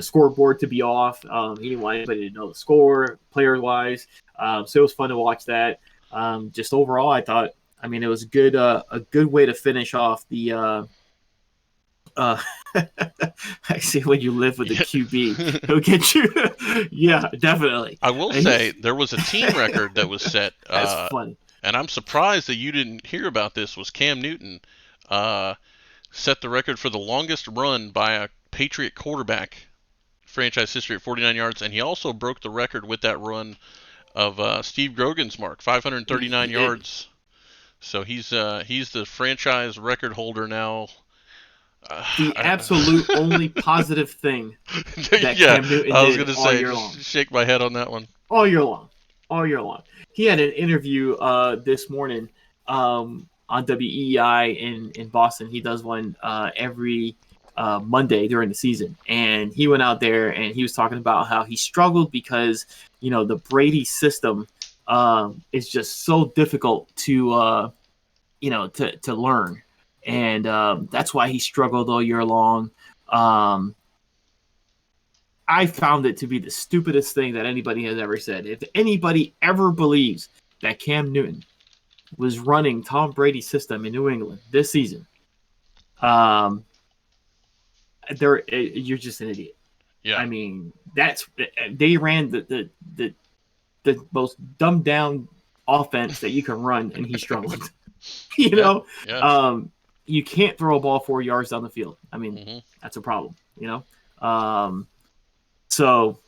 scoreboard to be off. He didn't want anybody to know the score, player wise. So it was fun to watch that. Just overall, I thought. I mean, it was good. A good way to finish off the. I see when you live with the QB, it'll get you. Yeah, definitely. I will say there was a team record that was set. That's funny. And I'm surprised that you didn't hear about this. Was Cam Newton set the record for the longest run by a Patriot quarterback, franchise history at 49 yards, and he also broke the record with that run of Steve Grogan's mark, 539 yards. So he's the franchise record holder now. The absolute only positive thing that Cam Newton I was did gonna all say, year long. Shake my head on that one. All year long. He had an interview this morning on WEEI in Boston. He does one every Monday during the season, and he went out there and he was talking about how he struggled because the Brady system is just so difficult to learn. And that's why he struggled all year long. I found it to be the stupidest thing that anybody has ever said. If anybody ever believes that Cam Newton was running Tom Brady's system in New England this season, you're just an idiot. Yeah. I mean, they ran the most dumbed down offense that you can run, and he struggled. Yeah. You can't throw a ball 4 yards down the field. I mean, That's a problem, So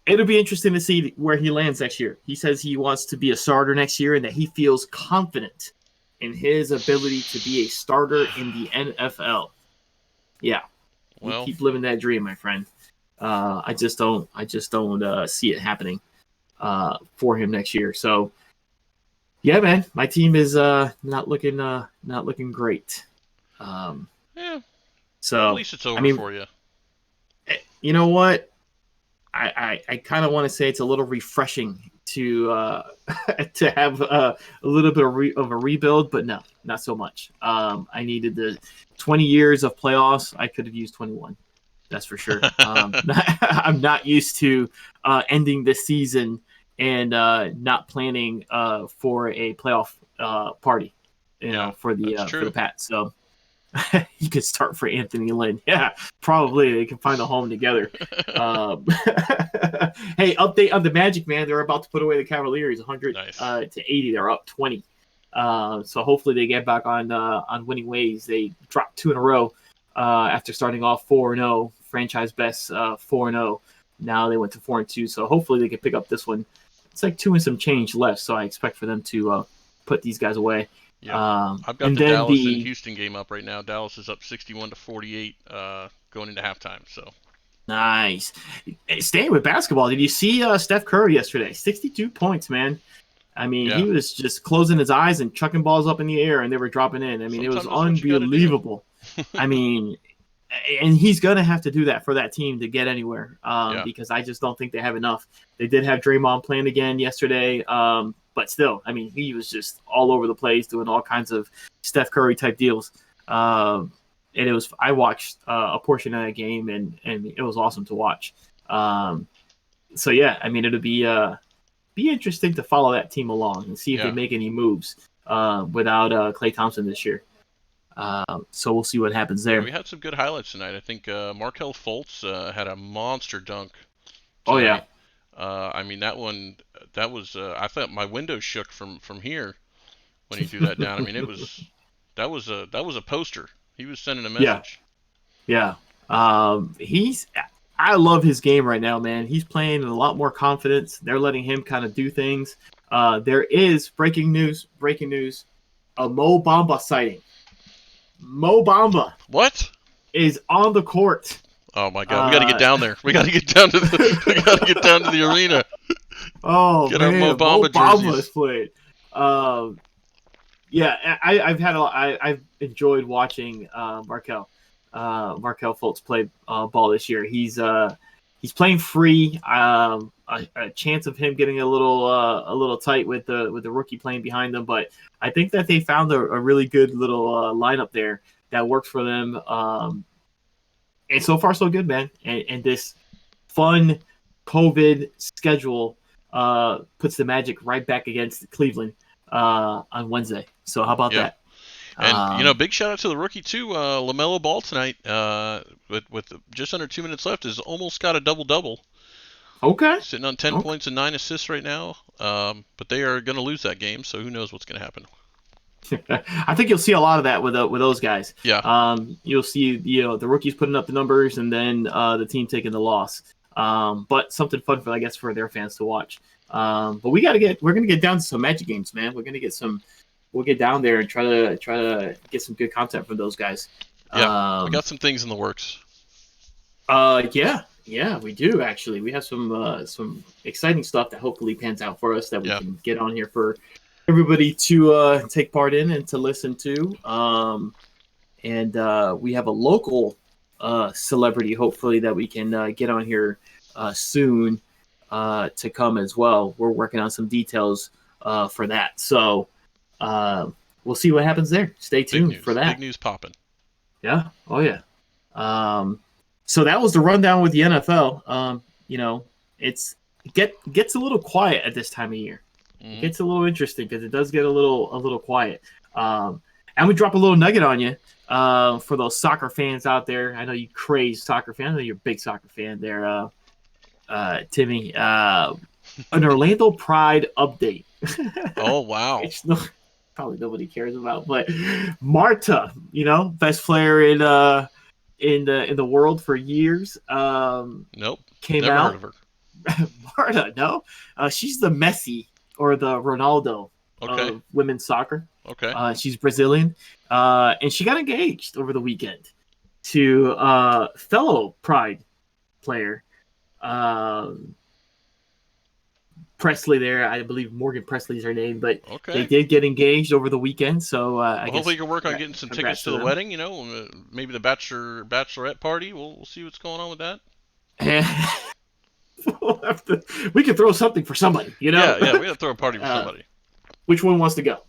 it'll be interesting to see where he lands next year. He says he wants to be a starter next year and that he feels confident in his ability to be a starter in the NFL. Yeah. Well, keep living that dream, my friend. I just don't see it happening for him next year. So, yeah, man, my team is not looking great. So at least it's over for you. You know what? I kind of want to say it's a little refreshing to to have a little bit of a rebuild, but no, not so much. I needed the 20 years of playoffs. I could have used 21. That's for sure. I'm not used to ending the season and not planning for a playoff party, for the Pats. So you could start for Anthony Lynn. Yeah, probably they can find a home together. Hey, update on the Magic, man. They're about to put away the Cavaliers, 100 to 80. They're up 20. So hopefully they get back on winning ways. They dropped 2 in a row after starting off 4-0, franchise best 4-0. Now they went to 4-2. So hopefully they can pick up this one. It's like 2 and some change left, so I expect for them to put these guys away. Yeah, I've got the Dallas and Houston game up right now. Dallas is up 61-48 going into halftime. So nice. Staying with basketball, did you see Steph Curry yesterday? 62 points, man. I mean, He was just closing his eyes and chucking balls up in the air, and they were dropping in. I mean, it was unbelievable. I mean, and he's going to have to do that for that team to get anywhere because I just don't think they have enough. They did have Draymond playing again yesterday, but still, I mean, he was just all over the place doing all kinds of Steph Curry type deals. And it was, I watched a portion of that game and it was awesome to watch. So yeah, I mean, it'll be interesting to follow that team along and see if they make any moves without Klay Thompson this year. So we'll see what happens there. We had some good highlights tonight. I think Markelle Fultz had a monster dunk tonight. Oh yeah. I mean that was I thought my window shook from here when he threw that down. I mean that was a poster. He was sending a message. Yeah. I love his game right now, man. He's playing with a lot more confidence. They're letting him kind of do things. There is breaking news, a Mo Bamba sighting. Mo Bamba. What? Is on the court Oh my God, we got to get down there. We got to get down to the. We got to get down to the arena. Oh Get man, our Mo Bamba jerseys. Is played. Yeah, I've enjoyed watching Markel Fultz play ball this year. He's playing free. A chance of him getting a little tight with the rookie playing behind him, but I think that they found a really good little lineup there that works for them. And so far so good, man. And this fun COVID schedule puts the Magic right back against Cleveland on Wednesday. So how about that? And big shout out to the rookie too, LaMelo Ball tonight. With just under 2 minutes left, has almost got a double-double. Okay. Sitting on 10 points and 9 assists right now. But they are going to lose that game, so who knows what's going to happen. I think you'll see a lot of that with those guys. Yeah. You'll see the rookies putting up the numbers and then the team taking the loss. But something fun for their fans to watch. But we're gonna get down to some Magic games, man. We'll get down there and try to get some good content from those guys. Yeah, we got some things in the works. Yeah, we do actually. We have some exciting stuff that hopefully pans out for us that we can get on here for everybody to take part in and to listen to. And we have a local celebrity, hopefully, that we can get on here soon to come as well. We're working on some details for that. So we'll see what happens there. Stay tuned for that. Big news popping. Yeah. Oh, yeah. So that was the rundown with the NFL. It gets a little quiet at this time of year. Mm-hmm. It gets a little interesting because it does get a little quiet. And we drop a little nugget on you for those soccer fans out there. I know you crazy soccer fan. I know you're a big soccer fan there, Timmy. An Orlando Pride update. Oh, wow. Probably nobody cares about, but Marta, best player in the world for years. Nope. Came never out. Heard of her. Marta, no. She's the Messi or the Ronaldo of women's soccer. Okay. She's Brazilian. And she got engaged over the weekend to fellow Pride player. Presley there. I believe Morgan Presley is her name, but they did get engaged over the weekend. So hopefully you can work on getting some tickets to the wedding, maybe the bachelorette party. We'll see what's going on with that. We can throw something for somebody, Yeah, we got to throw a party for somebody. Which one wants to go?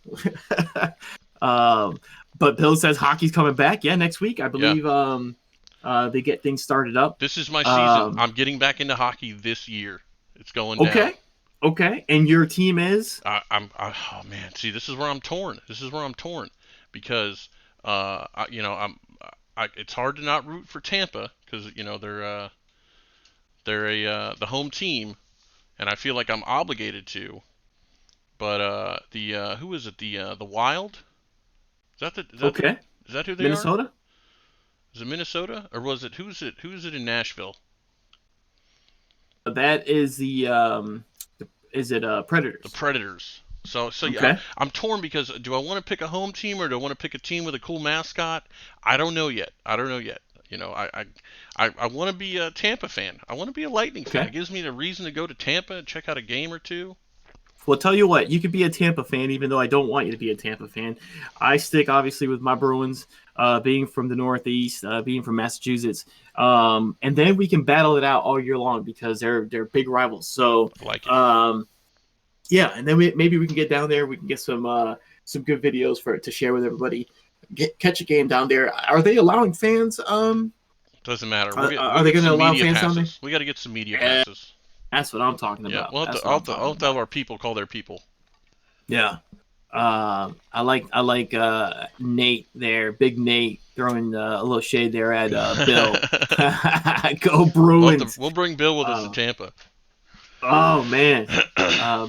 But Bill says hockey's coming back. Yeah, next week, I believe. They get things started up. This is my season. I'm getting back into hockey this year. It's going down. Okay. And your team is? Oh man, see, this is where I'm torn. Because it's hard to not root for Tampa because they're the home team, and I feel like I'm obligated to. But who is it? The Wild? Is that who they Minnesota? are? Is it Minnesota or was it who's it in Nashville? That is the Predators? The Predators. So yeah, I'm torn because do I want to pick a home team or do I want to pick a team with a cool mascot? I don't know yet. I want to be a Tampa fan. I want to be a Lightning fan. It gives me the reason to go to Tampa and check out a game or two. Well, tell you what, you could be a Tampa fan, even though I don't want you to be a Tampa fan. I stick, obviously, with my Bruins, being from the Northeast, being from Massachusetts. And then we can battle it out all year long because they're big rivals. So, I like it. Yeah, and then maybe we can get down there. We can get some good videos to share with everybody. Catch a game down there. Are they allowing fans? Doesn't matter. Are they going to allow fans down there? We got to get some media passes. That's what I'm talking about. We'll have to have our people call their people. Yeah. I like Nate there, Big Nate, throwing a little shade there at Bill. Go Bruins. We'll bring Bill with us to Tampa. Oh man,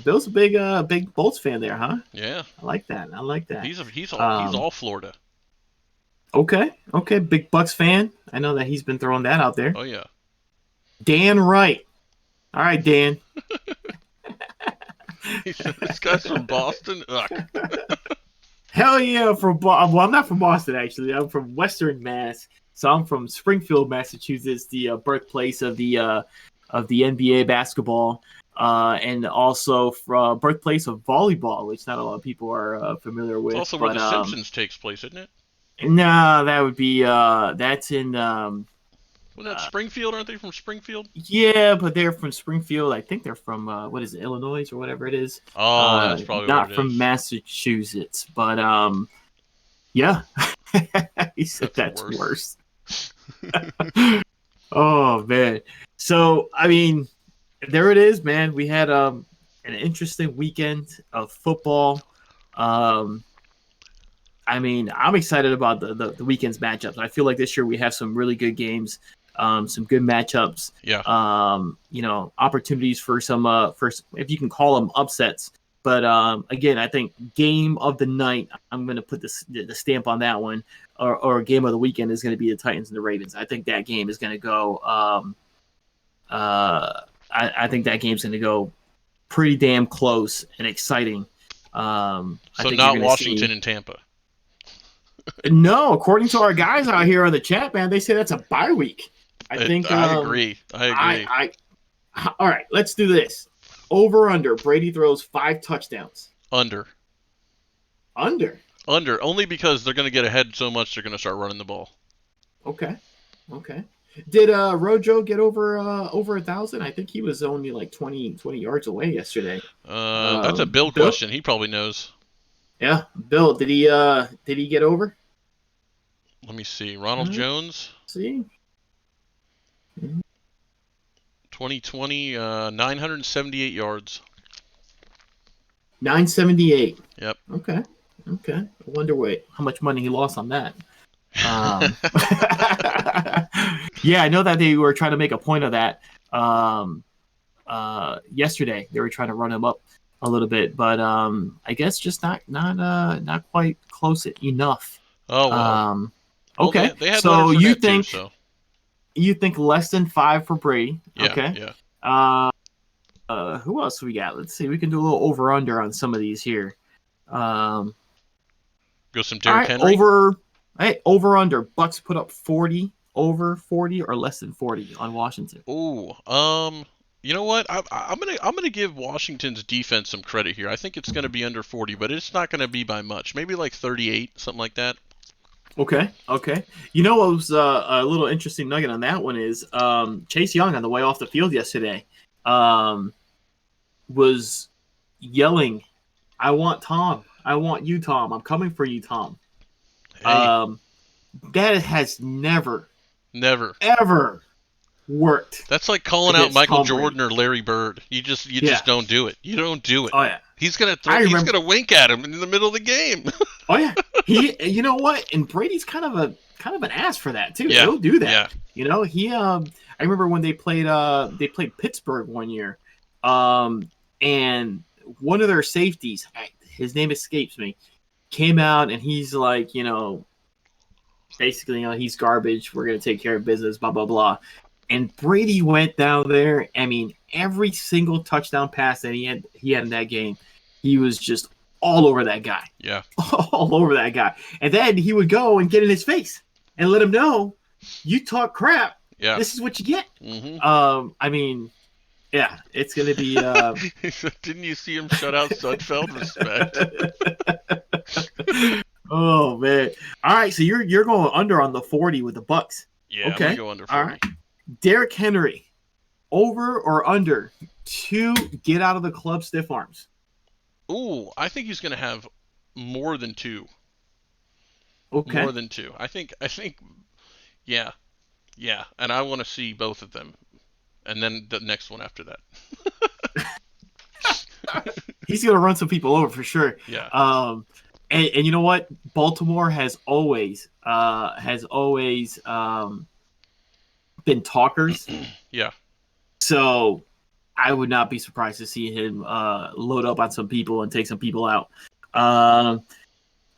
Bill's a big Bolts fan there, huh? Yeah. I like that. He's all Florida. Okay, big Bucks fan. I know that he's been throwing that out there. Oh yeah. Dan Wright. All right, Dan. This guy's from Boston. Hell yeah, well, I'm not from Boston actually. I'm from Western Mass. So I'm from Springfield, Massachusetts, the birthplace of the NBA basketball, and also birthplace of volleyball, which not a lot of people are familiar It's with. also where But The Simpsons takes place, isn't it? no, that would be that's in Wasn't that Springfield? Aren't they from Springfield? yeah, but they're from Springfield. I think they're from what is it, Illinois or whatever it is. Oh, that's probably what Not it from is. Massachusetts, but yeah. He said That's that's worse. worse. Oh man. So I mean, there it is, man. We had an interesting weekend of football. Um I mean, I'm excited about the weekend's matchups. I feel like this year we have some really good games, some good matchups. Yeah. Opportunities for some if you can call them upsets. But again, I think game of the night. I'm going to put the stamp on that one, or game of the weekend is going to be the Titans and the Ravens. I think that game is going to go. I think that game's going to go pretty damn close and exciting. I So think you're not going to see. Washington and Tampa. No, according to our guys out here on the chat, man, they say that's a bye week. I think. I agree. I agree. All right, let's do this. Over under. Brady throws 5 touchdowns. Under. Under. Under. Only because they're going to get ahead so much they're going to start running the ball. Okay. Did Rojo get over 1,000? I think he was only like 20 yards away yesterday. That's a Bill question. He probably knows. Yeah, Bill. Did he get over? Let me see. Ronald Jones. See. 2020, 978 yards. 978. Yep. Okay. I wonder how much money he lost on that. Yeah, I know that they were trying to make a point of that yesterday. They were trying to run him up a little bit, but I guess just not quite close enough. Oh well. Okay. Well, they had so you think too, so. You think less than 5 for Brady? Yeah, okay. Yeah. Who else we got? Let's see. We can do a little over under on some of these here. Go some Derrick Henry. Over under. Bucks put up 40, over 40 or less than 40 on Washington. Ooh, you know what? I'm gonna give Washington's defense some credit here. I think it's gonna be under 40, but it's not gonna be by much. Maybe like 38, something like that. Okay. You know what was a little interesting nugget on that one is Chase Young on the way off the field yesterday was yelling, "I want Tom. I want you, Tom. I'm coming for you, Tom." Hey. That has never, ever worked. That's like calling out Michael Jordan or Larry Bird. You just don't do it. You don't do it. Oh yeah. He's gonna wink at him in the middle of the game. Oh yeah. You know what? And Brady's kind of an ass for that too. Yeah. He'll do that. Yeah. You know, I remember when they played Pittsburgh one year. And one of their safeties, his name escapes me, came out and he's like, basically, he's garbage. We're going to take care of business, blah, blah, blah. And Brady went down there. I mean, every single touchdown pass that he had in that game, he was just all over that guy. Yeah. All over that guy. And then he would go and get in his face and let him know, you talk crap. Yeah. This is what you get. Mm-hmm. I mean, yeah, it's going to be... Didn't you see him shut out Sudfeld? Respect. Oh, man. All right, so you're going under on the 40 with the Bucks. Yeah, okay. I'm going to go under 40. All right. Derrick Henry, over or under 2 get out of the club stiff arms? Ooh, I think he's going to have more than 2. Okay. More than 2. I think, yeah. Yeah, and I want to see both of them. And then the next one after that. He's going to run some people over for sure. Yeah. And you know what? Baltimore has always been talkers. Yeah. So I would not be surprised to see him load up on some people and take some people out. All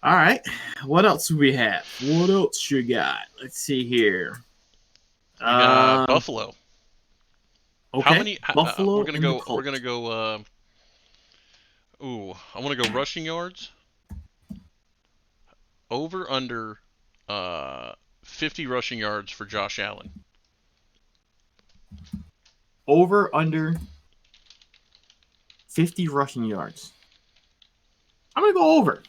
right. What else do we have? What else you got? Let's see here. We got Buffalo. Okay. How many? Buffalo. We're gonna go. We're gonna go. I want to go rushing yards. Over under. 50 rushing yards for Josh Allen. Over under 50 rushing yards. I'm gonna go over.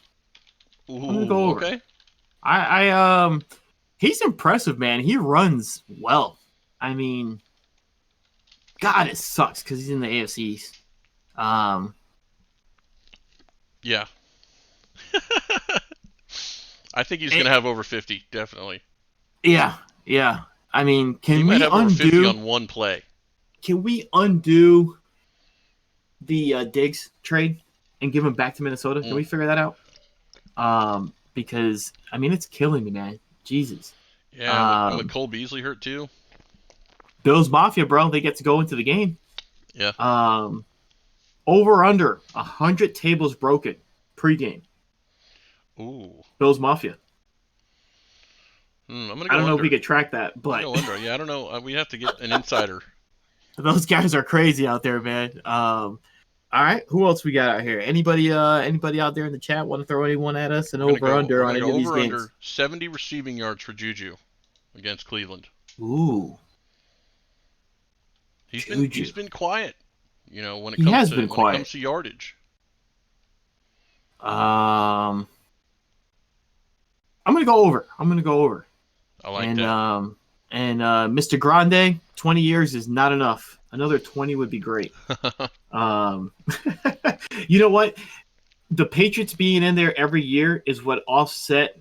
I'm gonna go Ooh, over. okay. He's impressive, man. He runs well. I mean, God, it sucks because he's in the AFC East. Yeah. I think he's going to have over 50, definitely. Yeah. I mean, He might have over 50 on one play. Can we undo the Diggs trade and give him back to Minnesota? Can we figure that out? Because I mean, it's killing me, man. Jesus. Yeah, and with Cole Beasley hurt too. Bills Mafia, bro. They get to go into the game. Yeah. Over under 100 tables broken pregame. Ooh. Bills Mafia. I'm gonna go I don't know under. if we could track that, but Go under. Yeah, I don't know. We have to get an insider. Those guys are crazy out there, man. All right, who else we got out here? Anybody out there in the chat want to throw anyone at us? And over under on any of these games? Under 70 receiving yards for Juju against Cleveland. Ooh. He's been quiet. You know, when it comes to yardage. I'm gonna go over. I like that. And Mr. Grande, 20 years is not enough. Another 20 would be great. You know what? The Patriots being in there every year is what offset,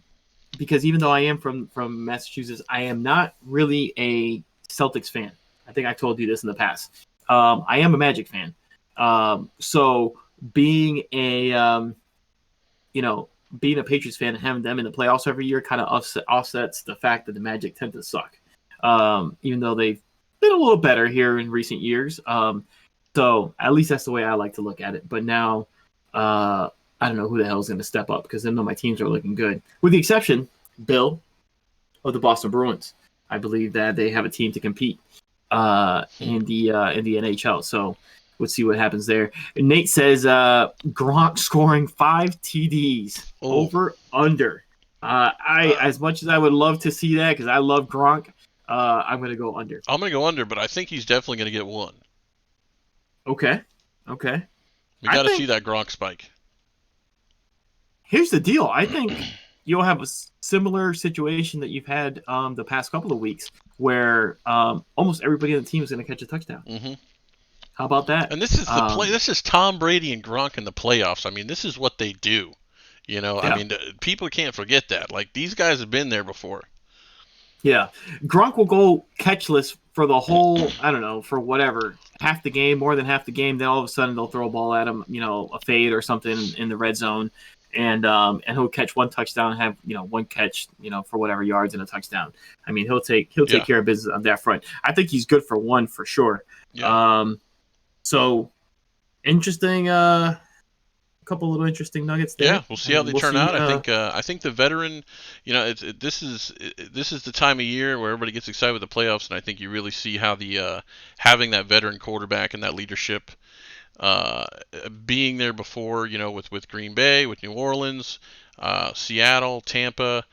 because even though I am from Massachusetts, I am not really a Celtics fan. I think I told you this in the past. I am a Magic fan. So being a Patriots fan and having them in the playoffs every year kind of offsets the fact that the Magic tend to suck. Even though they've been a little better here in recent years. So at least that's the way I like to look at it. But now I don't know who the hell is going to step up, because I know my teams are looking good. With the exception, Bill, of the Boston Bruins. I believe that they have a team to compete in the NHL. So let's see what happens there. And Nate says Gronk scoring 5 TDs. Over under. As much as I would love to see that, because I love Gronk, I'm going to go under. I'm going to go under, but I think he's definitely going to get one. Okay. We got to see that Gronk spike. Here's the deal. I think you'll have a similar situation that you've had the past couple of weeks, where almost everybody on the team is going to catch a touchdown. Mm-hmm. How about that? And this is This is Tom Brady and Gronk in the playoffs. I mean, this is what they do. You know, yeah. I mean, people can't forget that. Like, these guys have been there before. Yeah. Gronk will go catchless for the whole, I don't know, for whatever, half the game, more than half the game. Then all of a sudden they'll throw a ball at him, a fade or something in the red zone. And he'll catch one touchdown, have, one catch, for whatever yards and a touchdown. I mean, he'll take care of business on that front. I think he's good for one for sure. Yeah. So interesting, couple little interesting nuggets there. Yeah, we'll see how they turn out. I think the veteran, this is the time of year where everybody gets excited with the playoffs, and I think you really see how the having that veteran quarterback and that leadership, being there before, with Green Bay, with New Orleans, Seattle, Tampa,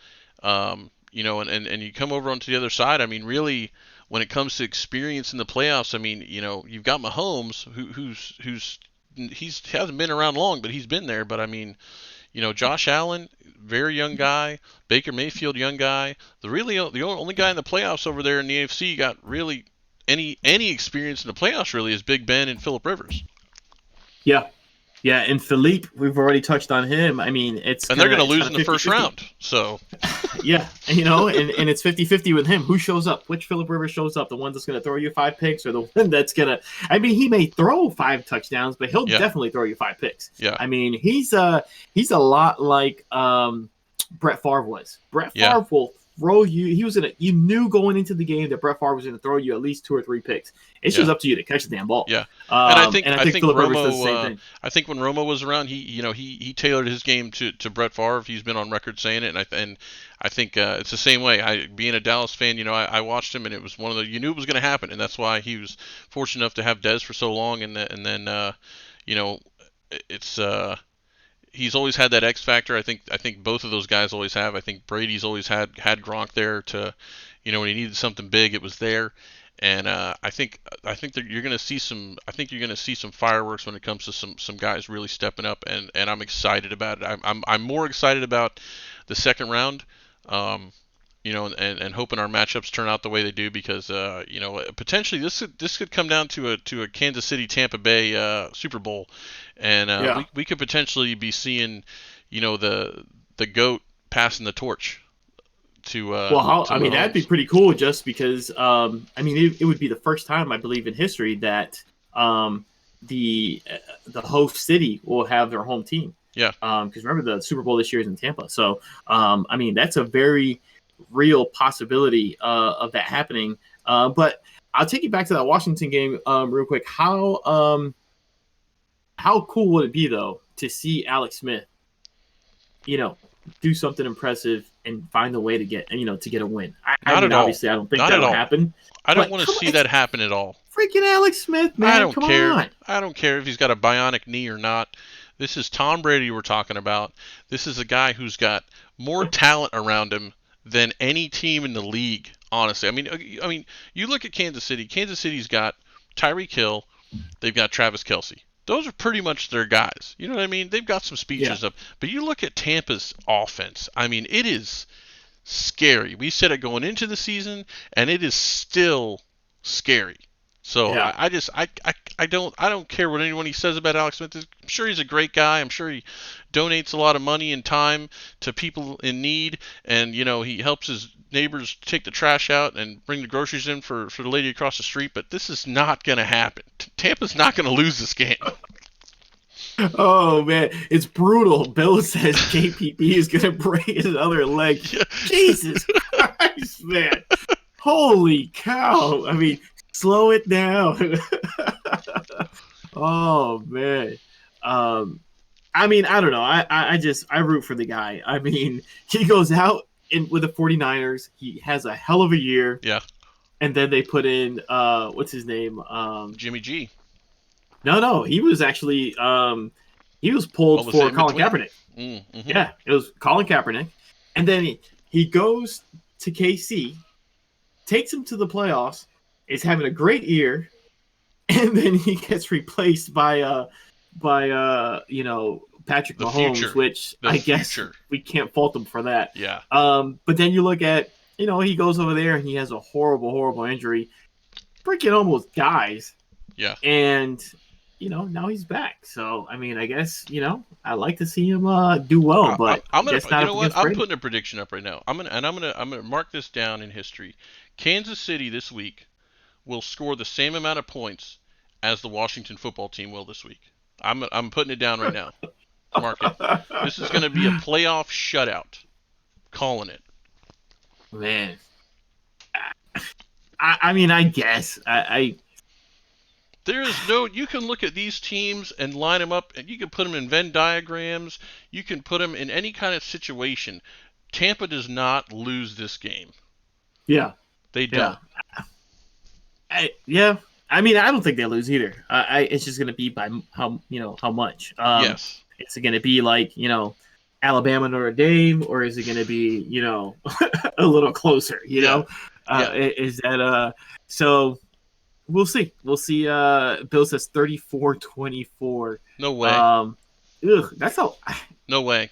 and you come over onto the other side. I mean, really, when it comes to experience in the playoffs, I mean, you've got Mahomes, he hasn't been around long, but he's been there. But I mean, Josh Allen, very young guy. Baker Mayfield, young guy. The only guy in the playoffs over there in the AFC got really any experience in the playoffs really is Big Ben and Phillip Rivers. Yeah, and Philippe, we've already touched on him. I mean, they're going to lose in the first round. So yeah, and it's 50-50 with him. Who shows up? Which Phillip Rivers shows up? The one that's going to throw you 5 picks, or the one that's going to? I mean, he may throw 5 touchdowns, but he'll definitely throw you 5 picks. Yeah. I mean, he's a lot like Brett Favre was. Brett Favre will throw you. You knew going into the game that Brett Favre was going to throw you at least 2 or 3 picks. It's just up to you to catch the damn ball. Yeah. And I think Phillip Rivers does the same thing. I think when Romo was around, he tailored his game to Brett Favre. He's been on record saying it, and I think it's the same way. Being a Dallas fan, I watched him, and it was one of the, you knew it was going to happen, and that's why he was fortunate enough to have Dez for so long, and then it's he's always had that X factor. I think both of those guys always have. I think Brady's always had Gronk there to, when he needed something big, it was there. And I think that you're gonna see some. I think you're gonna see some fireworks when it comes to some guys really stepping up, and I'm excited about it. I'm more excited about the second round. And hoping our matchups turn out the way they do because potentially this could come down to a Kansas City Tampa Bay Super Bowl, and Yeah. we could potentially be seeing the goat passing the torch to I mean, that'd be Mahomes. pretty cool just because, I mean, it would be the first time, I believe, in history that the host city will have their home team. Yeah, Because remember, the Super Bowl this year is in Tampa. So, I mean, that's a very real possibility of that happening. But I'll take you back to that Washington game real quick. How cool would it be, though, to see Alex Smith, you know, do something impressive and find a way to get a win? I not mean, at all. obviously, I don't think Not at that'll all. happen. I don't But want to come on, see it's that happen at all. freaking Alex Smith, I man. don't Come care. on. I don't care if he's got a bionic knee or not. This is Tom Brady we're talking about. This is a guy who's got more talent around him than any team in the league. Honestly, I mean, you look at Kansas City. Kansas City's got Tyreek Hill. They've got Travis Kelsey. Those are pretty much their guys. You know what I mean? They've got some speeches up. But you look at Tampa's offense. I mean, it is scary. We said it going into the season, and it is still scary. So Yeah. I don't care what anyone he says about Alex Smith. I'm sure he's a great guy. I'm sure he donates a lot of money and time to people in need, and he helps his neighbors take the trash out and bring the groceries in for the lady across the street. But this is not going to happen. Tampa's not going to lose this game. Oh man, it's brutal. Bill says KPP is gonna break his other leg. Yeah. Jesus Christ, man! Holy cow! I mean, slow it down. Oh man. I mean, I don't know. I root for the guy. I mean, he goes out with the 49ers. He has a hell of a year. Yeah. And then they put in what's his name? Jimmy G. No, he was actually he was pulled for Colin Kaepernick. Mm-hmm. Yeah, it was Colin Kaepernick, and then he goes to KC, takes him to the playoffs, is having a great year, and then he gets replaced by Patrick Mahomes, which I guess we can't fault him for that. Yeah. But then you look at he goes over there and he has a horrible injury, freaking almost dies. Yeah. And now he's back. So I mean, I guess I like to see him do well, but I'm putting a prediction up right now. I'm gonna mark this down in history. Kansas City this week will score the same amount of points as the Washington football team will this week. I'm putting it down right now. Mark it. This is gonna be a playoff shutout. Calling it. Man, I mean, I guess There is no. You can look at these teams and line them up, and you can put them in Venn diagrams. You can put them in any kind of situation. Tampa does not lose this game. Yeah, they don't. Yeah. I mean, I don't think they lose either. It's just going to be by how much. Yes. Is it going to be like Alabama Notre Dame, or is it going to be a little closer? Is that so? We'll see. We'll see. Bill says 34-24. No way. That's all. No way.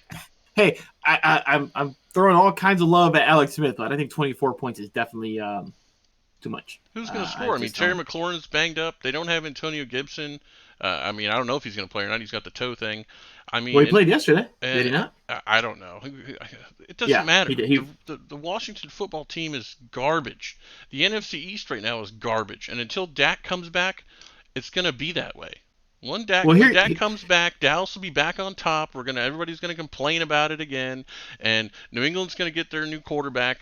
Hey, I'm throwing all kinds of love at Alex Smith, but I think 24 points is definitely too much. Who's going to score? I mean, Terry McLaurin's banged up. They don't have Antonio Gibson. I mean, I don't know if he's going to play or not. He's got the toe thing. I mean, he played yesterday. Did he not? I don't know. It doesn't matter. The Washington football team is garbage. The NFC East right now is garbage. And until Dak comes back, it's going to be that way. When Dak comes back, Dallas will be back on top. Everybody's going to complain about it again. And New England's going to get their new quarterback,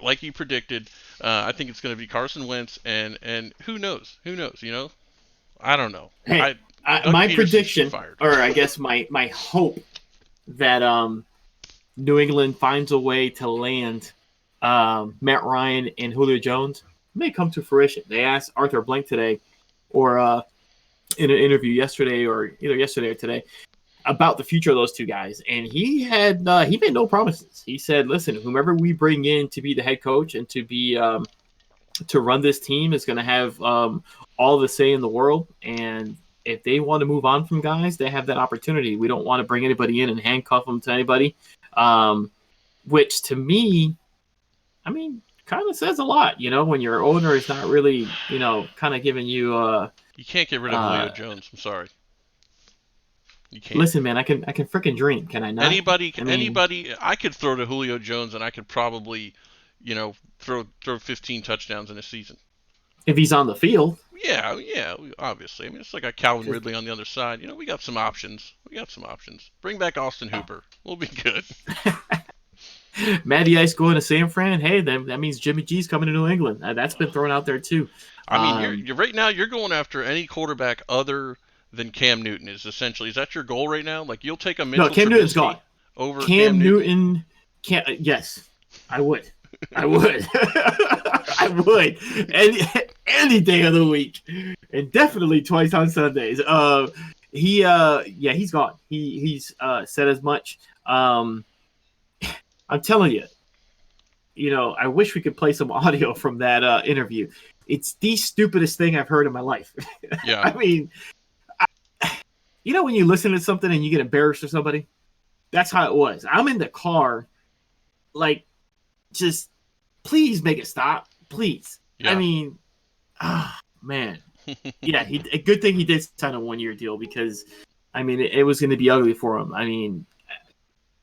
like he predicted. I think it's going to be Carson Wentz. And who knows? I don't know. Hey, my prediction, or I guess my hope that New England finds a way to land Matt Ryan and Julio Jones may come to fruition. They asked Arthur Blank today, or in an interview yesterday, or either yesterday or today, about the future of those two guys, and he made no promises. He said, "Listen, whomever we bring in to be the head coach and to be to run this team is going to have all the say in the world, and if they want to move on from guys, they have that opportunity. We don't want to bring anybody in and handcuff them to anybody." Which to me, I mean, kind of says a lot, when your owner is not really, kind of giving you. You can't get rid of Julio Jones. I'm sorry. You can't. Listen, man, I can freaking dream. Can I not? Anybody. I could throw to Julio Jones, and I could probably, throw 15 touchdowns in a season. If he's on the field. Yeah, obviously. I mean, it's like a Calvin Ridley on the other side. We got some options. Bring back Austin Hooper. We'll be good. Matty Ice going to San Fran. Hey, that means Jimmy G's coming to New England. That's been thrown out there too. I mean, you're right now. You're going after any quarterback other than Cam Newton. Is that your goal right now? Like, you'll take a Mitchell Cam Newton's gone over Cam Newton. Yes, I would. I would. Any day of the week, and definitely twice on Sundays. He's gone. He's said as much. I'm telling you, I wish we could play some audio from that interview. It's the stupidest thing I've heard in my life. Yeah. I mean, when you listen to something and you get embarrassed or somebody, that's how it was. I'm in the car, like, just please make it stop, please. Yeah. I mean, man. Yeah, a good thing he did sign a 1-year deal because, I mean, it was going to be ugly for him. I mean,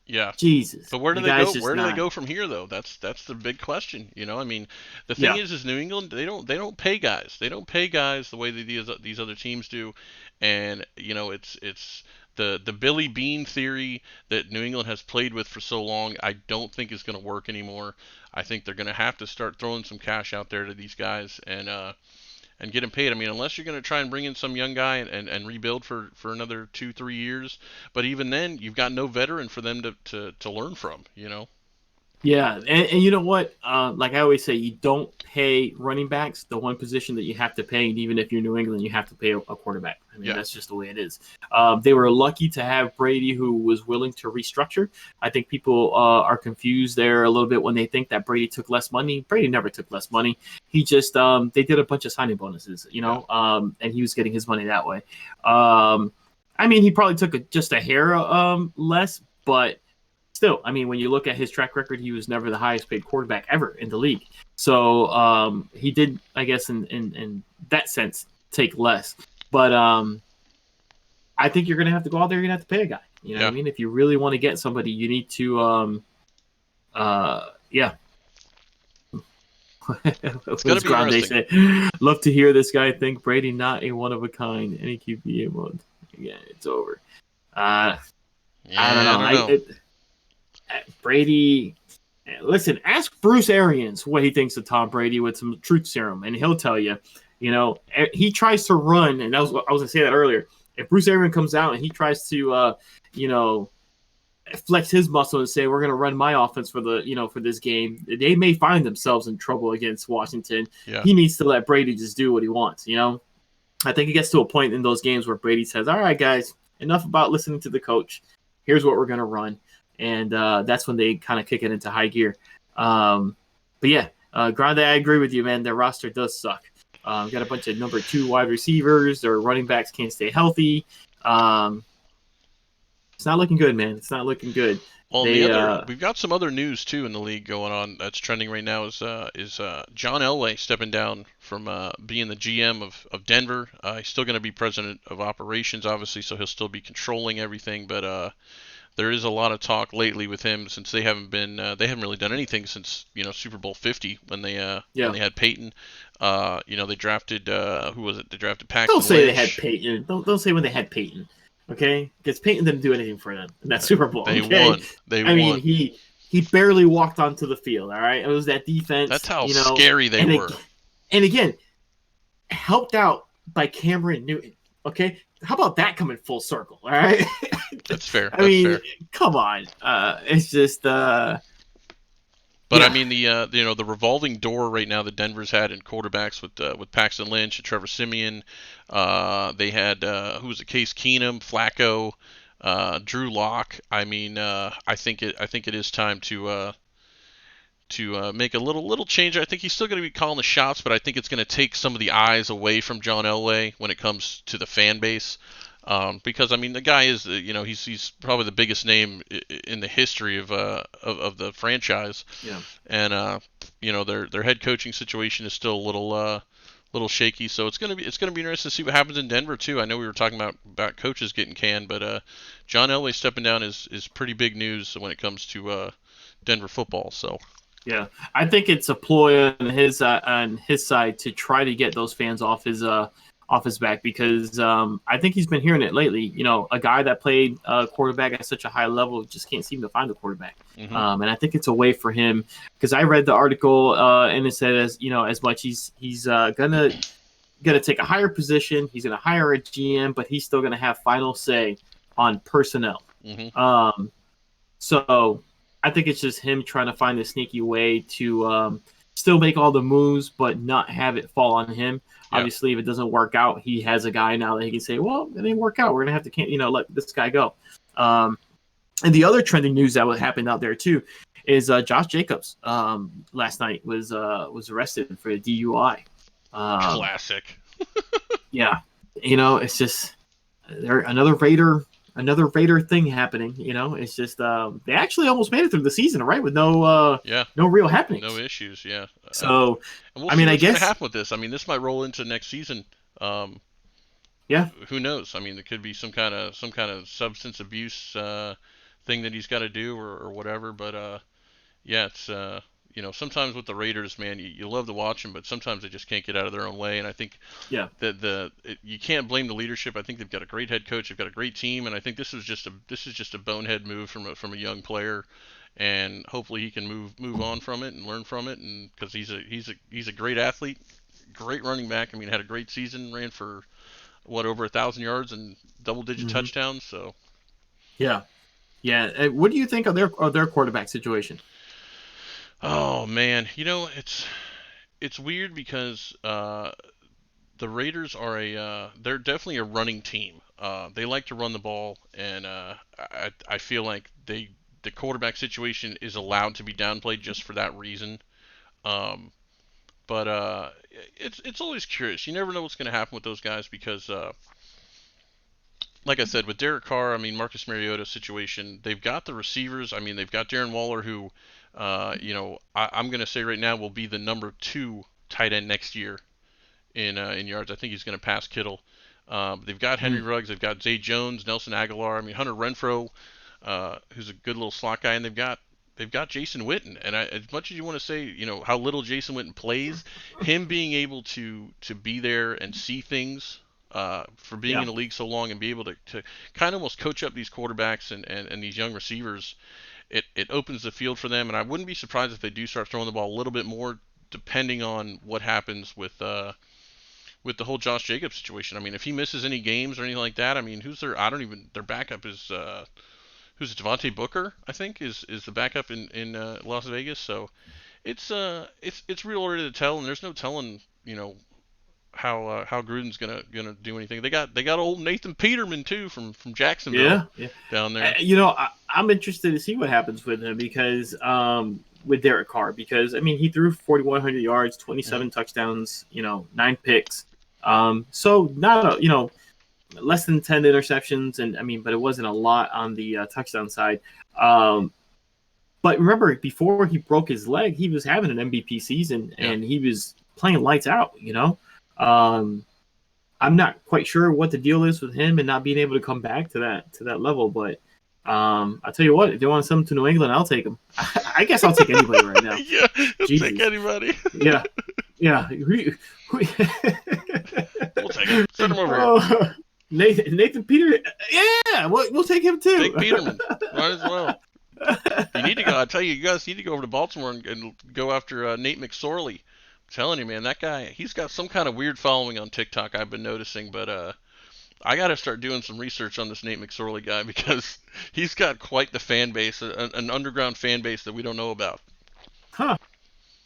yeah, Jesus. But where do they go? Where do they go from here, though? That's the big question. I mean, the thing is New England, they don't pay guys. They don't pay guys the way that these other teams do, and it's the Billy Bean theory that New England has played with for so long. I don't think is going to work anymore. I think they're going to have to start throwing some cash out there to these guys and get him paid. I mean, unless you're going to try and bring in some young guy and rebuild for another 2-3 years. But even then, you've got no veteran for them to learn from, Yeah, and you know what? Like I always say, you don't pay running backs the one position that you have to pay, and even if you're New England, you have to pay a quarterback. I mean, that's just the way it is. They were lucky to have Brady, who was willing to restructure. I think people are confused there a little bit when they think that Brady took less money. Brady never took less money. He just they did a bunch of signing bonuses, and he was getting his money that way. I mean, he probably took just a hair less, but still, I mean, when you look at his track record, he was never the highest paid quarterback ever in the league. So he did, I guess, in that sense, take less. But I think you're going to have to go out there. You're going to have to pay a guy. You know what I mean? If you really want to get somebody, you need to, It's going to be interesting. Say, love to hear this guy think Brady not a one of a kind. Any QB month. Yeah, it's over. I don't know. Brady, listen, ask Bruce Arians what he thinks of Tom Brady with some truth serum, and he'll tell you. He tries to run, and I was going to say that earlier. If Bruce Arians comes out and he tries to, flex his muscle and say, we're going to run my offense for for this game, they may find themselves in trouble against Washington. Yeah. He needs to let Brady just do what he wants, I think it gets to a point in those games where Brady says, all right, guys, enough about listening to the coach. Here's what we're going to run. And that's when they kind of kick it into high gear. But yeah, Grande, I agree with you, man. Their roster does suck. Got a bunch of number 2 wide receivers. Their running backs can't stay healthy. It's not looking good, man. It's not looking good. Well, we've got some other news too in the league going on that's trending right now. Is John Elway stepping down from being the GM of Denver? He's still going to be president of operations, obviously, so he'll still be controlling everything. But there is a lot of talk lately with him since they haven't really done anything since Super Bowl 50 when they had Peyton. They drafted who was it? They drafted Paxton Don't say Lynch. They had Peyton. Don't say when they had Peyton. Okay, because Peyton didn't do anything for them in that Super Bowl. They okay? won. They won. I mean, he barely walked onto the field. All right, it was that defense. That's how scary they were. And again, helped out by Cameron Newton. Okay, how about that coming full circle? All right, that's fair. I mean, come on. It's just. But I mean the revolving door right now that Denver's had in quarterbacks with Paxton Lynch and Trevor Siemian, they had who was it? Case Keenum, Flacco, Drew Lock. I mean, I think it is time to make a little change. I think he's still going to be calling the shots, but I think it's going to take some of the eyes away from John Elway when it comes to the fan base. Because I mean, the guy is, he's probably the biggest name in the history of the franchise. Yeah. And their head coaching situation is still a little shaky. So it's gonna be interesting to see what happens in Denver too. I know we were talking about coaches getting canned, but John Elway stepping down is pretty big news when it comes to Denver football. So. Yeah, I think it's a ploy on his side to try to get those fans off his back, because I think he's been hearing it lately. You know, a guy that played quarterback at such a high level just can't seem to find a quarterback. Mm-hmm. And I think it's a way for him, because I read the article and it said, as much he's gonna take a higher position, he's gonna hire a GM, but he's still gonna have final say on personnel. Mm-hmm. So I think it's just him trying to find a sneaky way to still make all the moves, but not have it fall on him. Yeah. Obviously, if it doesn't work out, he has a guy now that he can say, well, it didn't work out. We're going to have to, let this guy go. And the other trending news that happened out there, too, is Josh Jacobs last night was arrested for a DUI. Classic. Yeah. It's just another Raider thing happening. It's just they actually almost made it through the season, right, with no real happenings, no issues. Yeah. So we'll I mean, I guess what's gonna happen with this. I mean, this might roll into next season. Yeah. Who knows? I mean, there could be some kind of substance abuse thing that he's got to do or whatever. But yeah, it's sometimes with the Raiders, man, you love to watch them, but sometimes they just can't get out of their own way. And I think that you can't blame the leadership. I think they've got a great head coach, they've got a great team, and I think this is just a bonehead move from a young player, and hopefully he can move on from it and learn from it, and because he's a great athlete, great running back. I mean, had a great season, ran for over 1,000 yards and double-digit touchdowns. So yeah. What do you think of their quarterback situation? Oh man, it's weird because the Raiders are they're definitely a running team. They like to run the ball, and I feel like the quarterback situation is allowed to be downplayed just for that reason. But it's always curious. You never know what's going to happen with those guys because, like I said, with Derek Carr, I mean Marcus Mariota situation, they've got the receivers. I mean they've got Darren Waller, who I'm going to say right now will be the number 2 tight end next year in yards. I think he's going to pass Kittle. They've got Henry Ruggs. They've got Zay Jones, Nelson Aguilar. I mean Hunter Renfrow, who's a good little slot guy, and they've got Jason Witten. And as much as you want to say how little Jason Witten plays, him being able to be there and see things. For being in the league so long and be able to kind of almost coach up these quarterbacks and these young receivers, it opens the field for them, and I wouldn't be surprised if they do start throwing the ball a little bit more, depending on what happens with the whole Josh Jacobs situation. I mean, if he misses any games or anything like that, I mean, their backup is who's it, Devontae Booker, I think, is the backup in Las Vegas. So it's real early to tell, and there's no telling how Gruden's gonna do anything. They got old Nathan Peterman too from Jacksonville down there. I'm interested to see what happens with him because with Derek Carr, because I mean he threw 4,100 yards, 27 touchdowns, 9 picks. So not less than 10 interceptions, and I mean, but it wasn't a lot on the touchdown side. But remember, before he broke his leg, he was having an MVP season and he was playing lights out. I'm not quite sure what the deal is with him and not being able to come back to that level, but I'll tell you what, if they want to send him to New England, I'll take him. I guess I'll take anybody right now. Yeah, take anybody. Yeah. We'll take him. Send him over here. Nathan Peter. Yeah, we'll take him too. Take Peterman. Might as well. You need to go. I tell you, you guys need to go over to Baltimore and go after Nate McSorley. I'm telling you, man, that guy, he's got some kind of weird following on TikTok I've been noticing, but I got to start doing some research on this Nate McSorley guy because he's got quite the fan base, an underground fan base that we don't know about. Huh.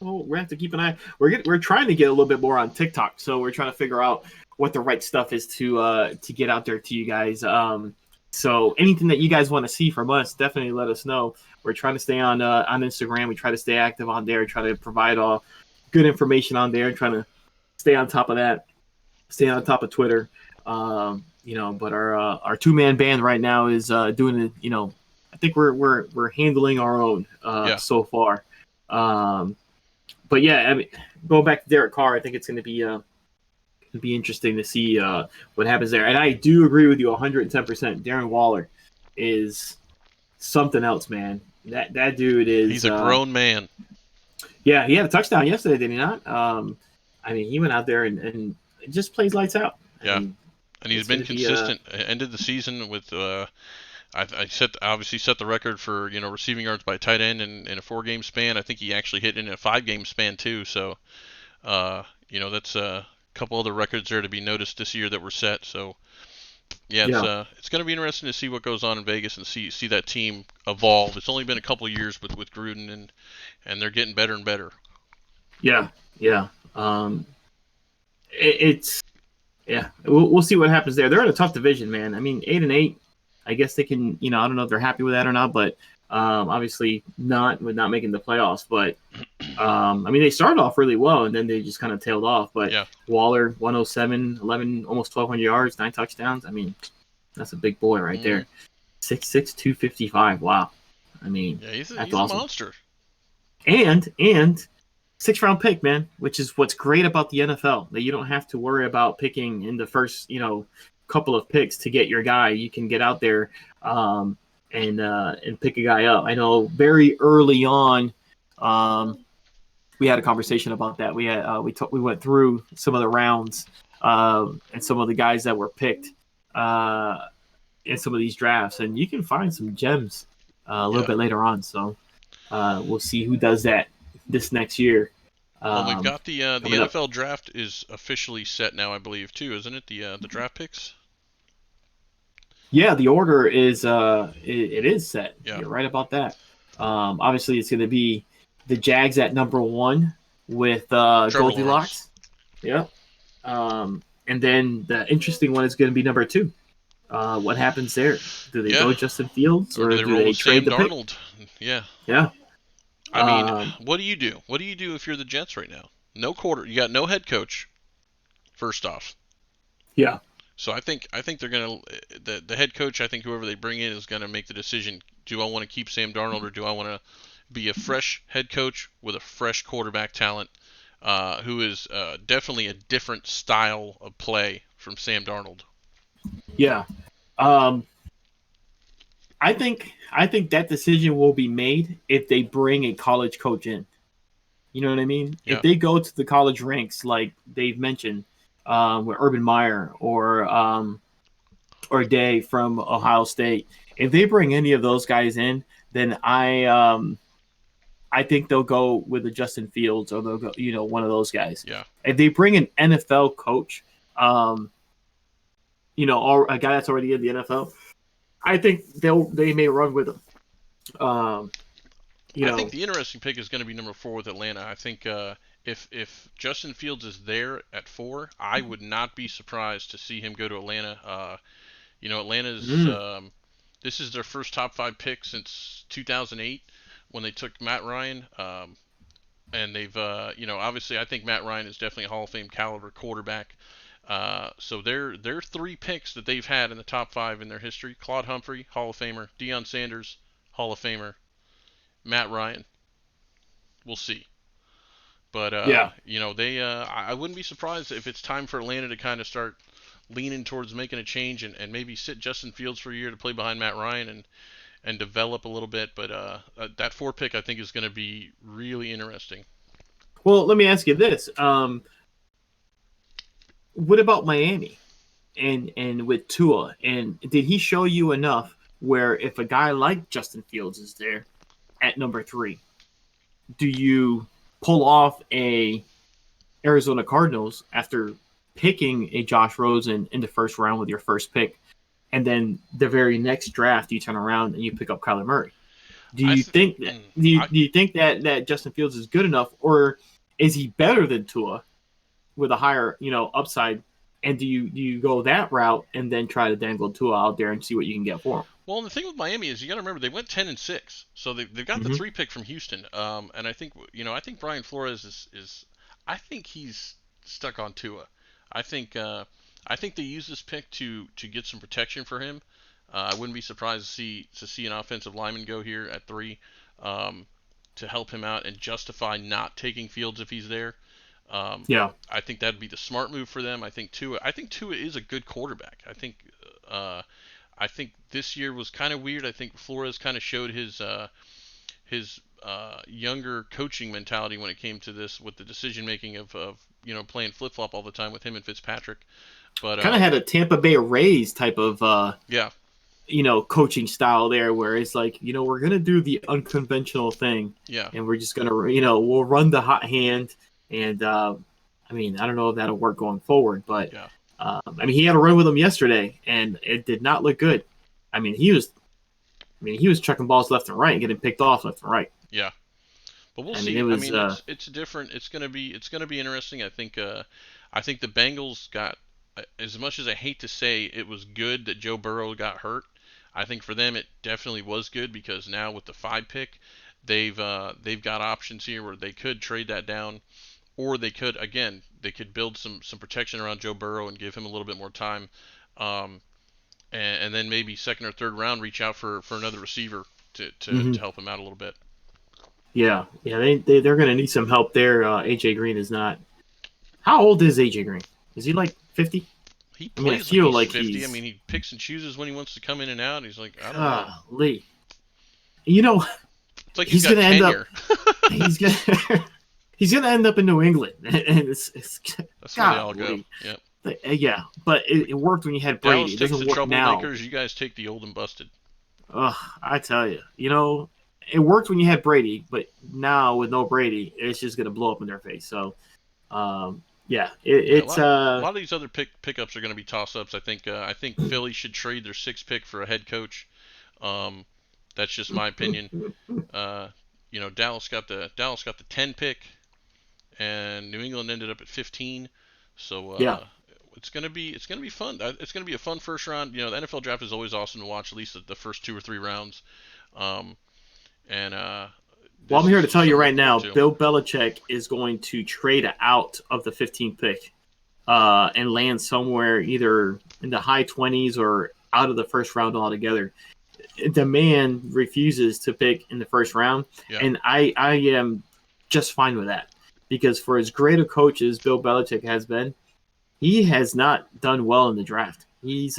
Well, we have to keep an eye. We're trying to get a little bit more on TikTok, so we're trying to figure out what the right stuff is to get out there to you guys. So anything that you guys want to see from us, definitely let us know. We're trying to stay on Instagram. We try to stay active on there. Try to provide all good information on there. Trying to stay on top of that. Stay on top of Twitter. But our 2-man band right now is doing it. I think we're handling our own so far. But yeah, I mean, going back to Derek Carr, I think it's going to be interesting to see what happens there. And I do agree with you 110%. Darren Waller is something else, man. That dude is. He's a grown man. Yeah, he had a touchdown yesterday, did he not? I mean, he went out there and just plays lights out. Yeah, and he's been consistent. Ended the season with. I obviously set the record for receiving yards by tight end in a 4-game span. I think he actually hit in a 5-game span too. So, that's a couple other records there to be noticed this year that were set. So, yeah, it's going to be interesting to see what goes on in Vegas and see that team evolve. It's only been a couple of years with Gruden and they're getting better and better. Yeah. We'll see what happens there. They're in a tough division, man. I mean, 8-8. I guess they can. I don't know if they're happy with that or not, but obviously not with not making the playoffs. But I mean, they started off really well and then they just kind of tailed off. But Waller, 107, 11, almost 1,200 yards, 9 touchdowns. I mean, that's a big boy right there. 6'6", 255. Wow. I mean, he's that's awesome. A monster. And 6th-round pick, man, which is what's great about the NFL, that you don't have to worry about picking in the first, couple of picks to get your guy. You can get out there and pick a guy up. I know very early on, we had a conversation about that. We went through some of the rounds and some of the guys that were picked in some of these drafts, and you can find some gems a little bit later on. So we'll see who does that this next year. Well, we've got the NFL draft is officially set now, I believe, too, isn't it? The draft picks. Yeah, the order is it is set. Yeah. You're right about that. Obviously, it's going to be the Jags at number 1 with Goldilocks. Yeah. And then the interesting one is going to be number 2. What happens there? Do they go Justin Fields or do they trade the Darnold? Pick? Yeah. Yeah. I mean, what do you do? What do you do if you're the Jets right now? No quarter. You got no head coach. First off. Yeah. So I think they're gonna the head coach. I think whoever they bring in is gonna make the decision. Do I want to keep Sam Darnold or do I want to be a fresh head coach with a fresh quarterback talent, who is definitely a different style of play from Sam Darnold? Yeah. I think that decision will be made if they bring a college coach in. You know what I mean? Yeah. If they go to the college ranks like they've mentioned, with Urban Meyer or Day from Ohio State, if they bring any of those guys in, then I think they'll go with the Justin Fields or they'll go, one of those guys. Yeah. If they bring an NFL coach, or a guy that's already in the NFL, I think they may run with him. I think the interesting pick is going to be number 4 with Atlanta. I think if Justin Fields is there at 4, I would not be surprised to see him go to Atlanta. Atlanta's this is their first top 5 pick since 2008 when they took Matt Ryan. And they've obviously I think Matt Ryan is definitely a Hall of Fame caliber quarterback. So their 3 picks that they've had in the top 5 in their history: Claude Humphrey, Hall of Famer; Deion Sanders, Hall of Famer; Matt Ryan. We'll see. But I wouldn't be surprised if it's time for Atlanta to kind of start leaning towards making a change and maybe sit Justin Fields for a year to play behind Matt Ryan and develop a little bit. But that 4 pick I think is going to be really interesting. Well, let me ask you this. What about Miami and with Tua? And did he show you enough where if a guy like Justin Fields is there at number 3, do you pull off a Arizona Cardinals after picking a Josh Rosen in the first round with your first pick, and then the very next draft you turn around and you pick up Kyler Murray? Do you think that Justin Fields is good enough, or is he better than Tua with a higher upside And do you go that route and then try to dangle Tua out there and see what you can get for Well, and the thing with Miami is you got to remember they went 10-6, so they've got the him? 3 pick from Houston. And I think I think Brian Flores is I think he's stuck on Tua. I think I think they use this pick to get some protection for him. I wouldn't be surprised to see an offensive lineman go here at 3, um, to help him out and justify not taking Fields if he's there. Um, Yeah. I think that'd be the smart move for them. I think Tua is a good quarterback. Uh, I think this year was kind of weird. I think Flores kind of showed his younger coaching mentality when it came to this with the decision making of playing flip flop all the time with him and Fitzpatrick. But Kind of had a Tampa Bay Rays type of yeah, coaching style there, where it's like, we're gonna do the unconventional thing, yeah, and we're just gonna, we'll run the hot hand, and I mean, I don't know if that'll work going forward, but yeah, I mean, he had a run with him yesterday, and it did not look good. I mean, he was chucking balls left and right, and getting picked off left and right. yeah. But we'll I mean, see. it I was mean, it's different. It's gonna be interesting. I think the Bengals got, as much as I hate to say it was good that Joe Burrow got hurt. I think for them it definitely was good because now with the 5 pick, they've got options here where they could trade that down, or they could build some protection around Joe Burrow and give him a little bit more time, um, and then maybe second or third round reach out for another receiver to Mhm. help him out a little bit. Yeah, yeah, they're gonna need some help there. AJ Green is not. How old is AJ Green? Is he like 50? He I mean, I plays like feel he's like 50. I he's mean, he picks and chooses when he wants to come in and out. He's like, I don't know. golly. You know, It's like he's he's got gonna end up. tenure. He's gonna. He's gonna end up in New England, and it's That's where they all go. golly. Yep. Yeah, but it worked when you had Brady. Dallas It takes doesn't the work now. troublemakers. You guys take the old and busted. Ugh, I tell you, it worked when you had Brady, but now with no Brady, it's just gonna blow up in their face. So, yeah, Yeah, it's a lot of these other pickups are going to be toss ups. I think Philly should trade their 6 pick for a head coach. Um, that's just my opinion. Uh, Dallas got the 10 pick, and New England ended up at 15. So yeah. it's gonna be fun. It's gonna be a fun first round. The NFL draft is always awesome to watch, at least the first 2 or 3 rounds. Um, and Well, I'm this here is to tell something you to right look forward now, to. Bill Belichick is going to trade out of the 15th pick, and land somewhere either in the high 20s or out of the first round altogether. The man refuses to pick in the first round, Yeah, and I am just fine with that, because for as great a coach as Bill Belichick has been, he has not done well in the draft. He's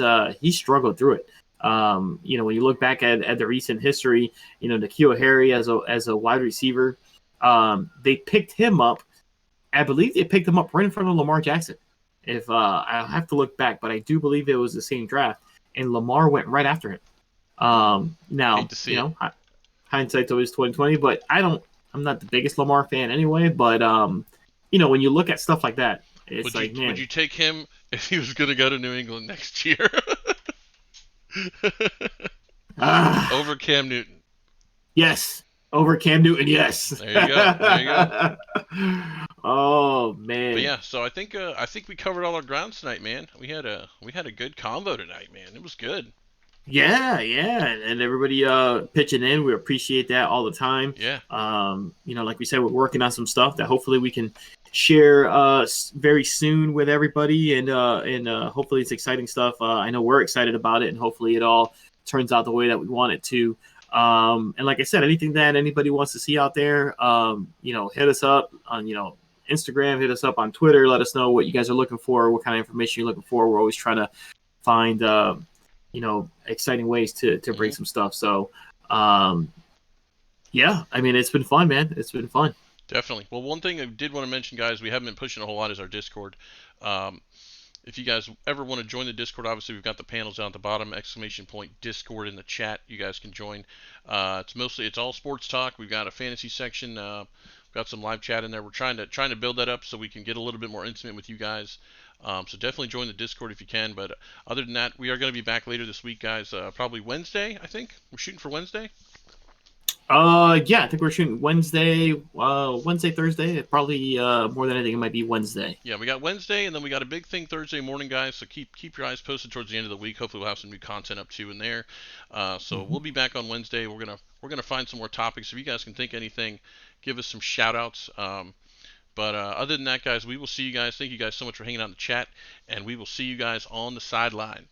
struggled through it. When you look back at the recent history, N'Keal Harry as a wide receiver, they picked him up. I believe they picked him up right in front of Lamar Jackson. If I'll have to look back, but I do believe it was the same draft, and Lamar went right after him. hate Now, to see it. hindsight's always 2020, but I'm not the biggest Lamar fan anyway. But when you look at stuff like that, it's like, Would man, you take him if he was going to go to New England next year ah, over Cam Newton? yes, over Cam Newton, yes. There you go. There you go. Oh But man, yeah, so I think we covered all our grounds tonight, man. We had a good combo tonight, man. It was good. yeah, yeah, and everybody pitching in, we appreciate that all the time. Yeah, Like we said, we're working on some stuff that hopefully we can share very soon with everybody, and hopefully it's exciting stuff. I know we're excited about it, and hopefully it all turns out the way that we want it to. And like I said, anything that anybody wants to see out there, hit us up on Instagram, hit us up on Twitter, let us know what you guys are looking for, what kind of information you're looking for. We're always trying to find exciting ways to bring hmm some stuff. So yeah, I mean, it's been fun, man. It's been fun. definitely. Well, one thing I did want to mention, guys, we haven't been pushing a whole lot is our Discord. Um, if you guys ever want to join the Discord, obviously we've got the panels down at the bottom, !Discord in the chat. You guys can join. It's all sports talk. We've got a fantasy section. We've got some live chat in there. We're trying to build that up so we can get a little bit more intimate with you guys. So definitely join the Discord if you can. But other than that, we are going to be back later this week, guys. Probably Wednesday, I think. We're shooting for Wednesday. Yeah, I think we're shooting Wednesday, Wednesday, Thursday. Probably more than anything, it might be Wednesday. Yeah, we got Wednesday, and then we got a big thing Thursday morning, guys. So keep your eyes posted towards the end of the week. Hopefully, we'll have some new content up to you in there. So Hmm. we'll be back on Wednesday. We're gonna find some more topics. If you guys can think anything, give us some shout outs. But other than that, guys, we will see you guys. Thank you guys so much for hanging out in the chat, and we will see you guys on the sideline.